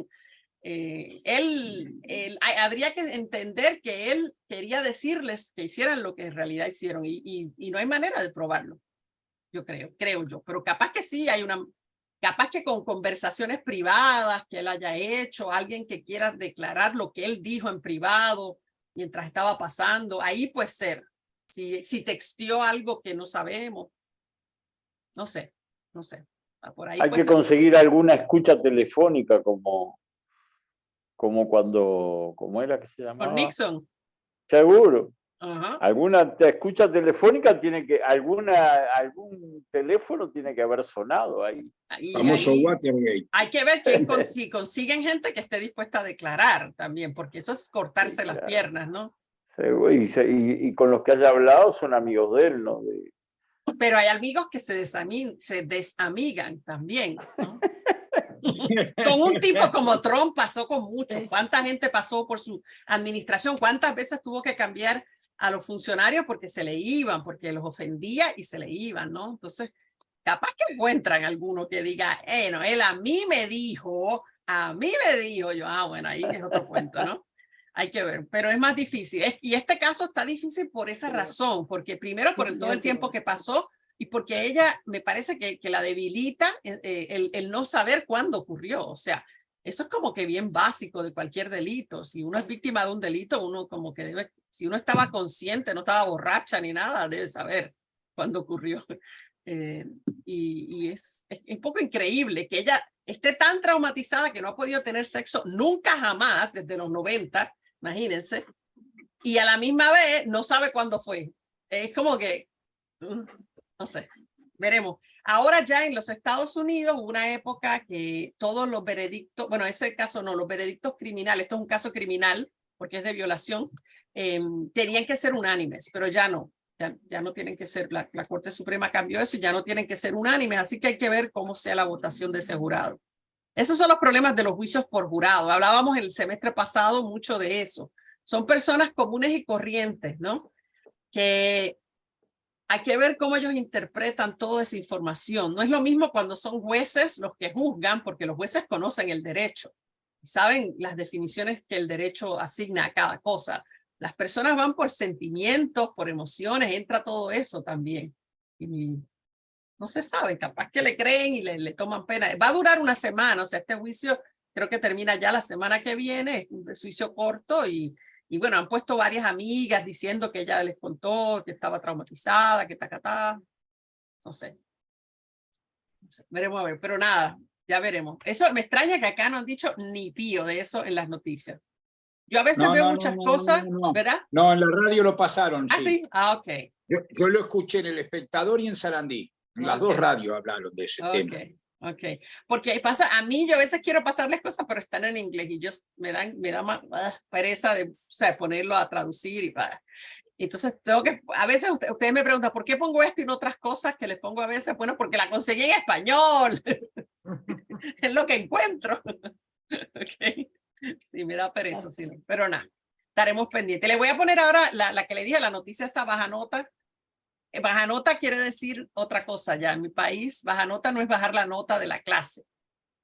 habría que entender que él quería decirles que hicieran lo que en realidad hicieron y no hay manera de probarlo. Yo creo yo, pero capaz que sí capaz que con conversaciones privadas que él haya hecho, alguien que quiera declarar lo que él dijo en privado mientras estaba pasando, ahí puede ser. Si texteó algo que no sabemos, no sé. Por ahí hay que conseguir alguna escucha telefónica como cuando, ¿cómo era que se llamaba? Con Nixon. Seguro. Uh-huh. Alguna escucha telefónica algún teléfono tiene que haber sonado ahí. Famoso Watergate. Hay que ver si consiguen gente que esté dispuesta a declarar también, porque eso es cortarse las piernas, ¿no? Seguro. Y con los que haya hablado son amigos de él, ¿no? Pero hay amigos que se desamigan también, ¿no? Con un tipo como Trump pasó con mucho. ¿Cuánta gente pasó por su administración? ¿Cuántas veces tuvo que cambiar a los funcionarios porque se le iban, porque los ofendía y se le iban, ¿no? Entonces, capaz que encuentran alguno que diga, no, él a mí me dijo, yo, bueno, ahí es otro cuento, ¿no? hay que ver, pero es más difícil. Y este caso está difícil por esa razón, porque primero por todo el tiempo que pasó y porque ella me parece que la debilita el no saber cuándo ocurrió. O sea, eso es como que bien básico de cualquier delito. Si uno es víctima de un delito, uno como que debe, si uno estaba consciente, no estaba borracha ni nada, debe saber cuándo ocurrió. Y es un poco increíble que ella esté tan traumatizada que no ha podido tener sexo nunca jamás desde los 90, imagínense, y a la misma vez no sabe cuándo fue. Es como que, no sé, veremos. Ahora ya en los Estados Unidos hubo una época que todos los veredictos, bueno, ese caso no, los veredictos criminales, esto es un caso criminal porque es de violación, tenían que ser unánimes, pero ya no. Ya no tienen que ser, la Corte Suprema cambió eso y ya no tienen que ser unánimes, así que hay que ver cómo sea la votación de ese jurado. Esos son los problemas de los juicios por jurado. Hablábamos el semestre pasado mucho de eso. Son personas comunes y corrientes, ¿no? Que hay que ver cómo ellos interpretan toda esa información. No es lo mismo cuando son jueces los que juzgan, porque los jueces conocen el derecho, saben las definiciones que el derecho asigna a cada cosa. Las personas van por sentimientos, por emociones, entra todo eso también. Y no se sabe, capaz que le creen y le toman pena. Va a durar una semana, o sea, este juicio creo que termina ya la semana que viene, es un juicio corto y bueno, han puesto varias amigas diciendo que ella les contó que estaba traumatizada, que tacatá. No sé, veremos a ver, pero nada, ya veremos. Eso me extraña que acá no han dicho ni pío de eso en las noticias. Yo a veces veo muchas cosas, ¿verdad? No, en la radio lo pasaron. Ah, sí. Ah, ok. Yo lo escuché en El Espectador y en Sarandí. En las dos radios hablaron de ese tema. Ok. Porque pasa, a mí yo a veces quiero pasarles cosas, pero están en inglés y yo me da más pereza de, o sea, ponerlo a traducir y entonces tengo que, a veces ustedes me preguntan, ¿por qué pongo esto y no otras cosas que les pongo a veces? Bueno, porque la conseguí en español. Es lo que encuentro. Ok. Sí, me da pereza, sí, pero nada, estaremos pendientes. Le voy a poner ahora la que le dije, la noticia esa baja nota. Baja nota quiere decir otra cosa ya. En mi país, baja nota no es bajar la nota de la clase.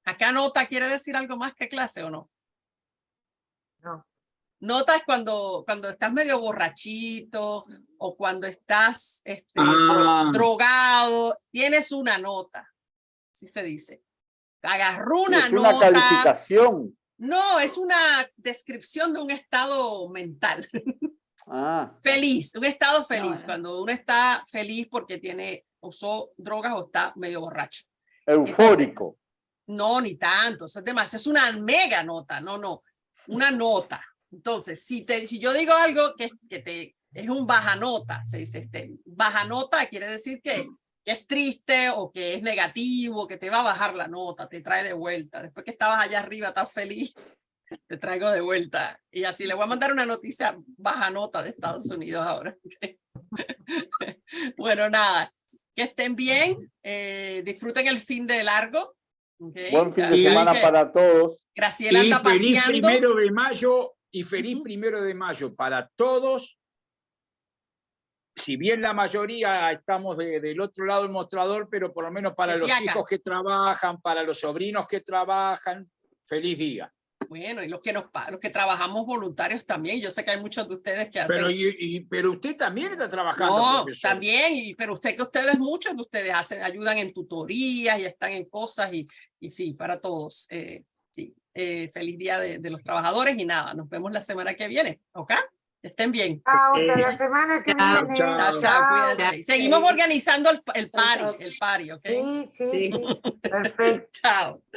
Acá nota quiere decir algo más que clase, ¿o no? No. Nota es cuando estás medio borrachito o cuando estás drogado, tienes una nota. Así se dice. Agarró una nota. Es una calificación. No, es una descripción de un estado mental. Feliz, un estado feliz, cuando uno está feliz porque usó drogas o está medio borracho. Eufórico. Entonces, no, ni tanto, eso es demasiado, es una mega nota, no, una nota. Entonces, si yo digo algo que es un baja nota, se dice baja nota quiere decir que es triste o que es negativo, que te va a bajar la nota, te trae de vuelta. Después que estabas allá arriba, estás feliz, te traigo de vuelta. Y así le voy a mandar una noticia baja nota de Estados Unidos ahora. Bueno, nada, que estén bien, disfruten el fin de largo. Buen fin de semana para todos. Graciela anda feliz paseando. 1 de mayo y feliz 1 de mayo para todos. Si bien la mayoría estamos del otro lado del mostrador, pero por lo menos para los hijos que trabajan, para los sobrinos que trabajan, feliz día. Bueno, y los que trabajamos voluntarios también. Yo sé que hay muchos de ustedes que hacen. Pero usted también está trabajando. No, profesor. También, pero sé que muchos de ustedes ayudan en tutorías y están en cosas y sí, para todos. Sí, feliz día de los trabajadores y nada, nos vemos la semana que viene, ¿ok? Estén bien. Hasta la semana que viene. Chao, cuídense. Seguimos organizando el party, ¿ok? Sí. Perfecto. Chao.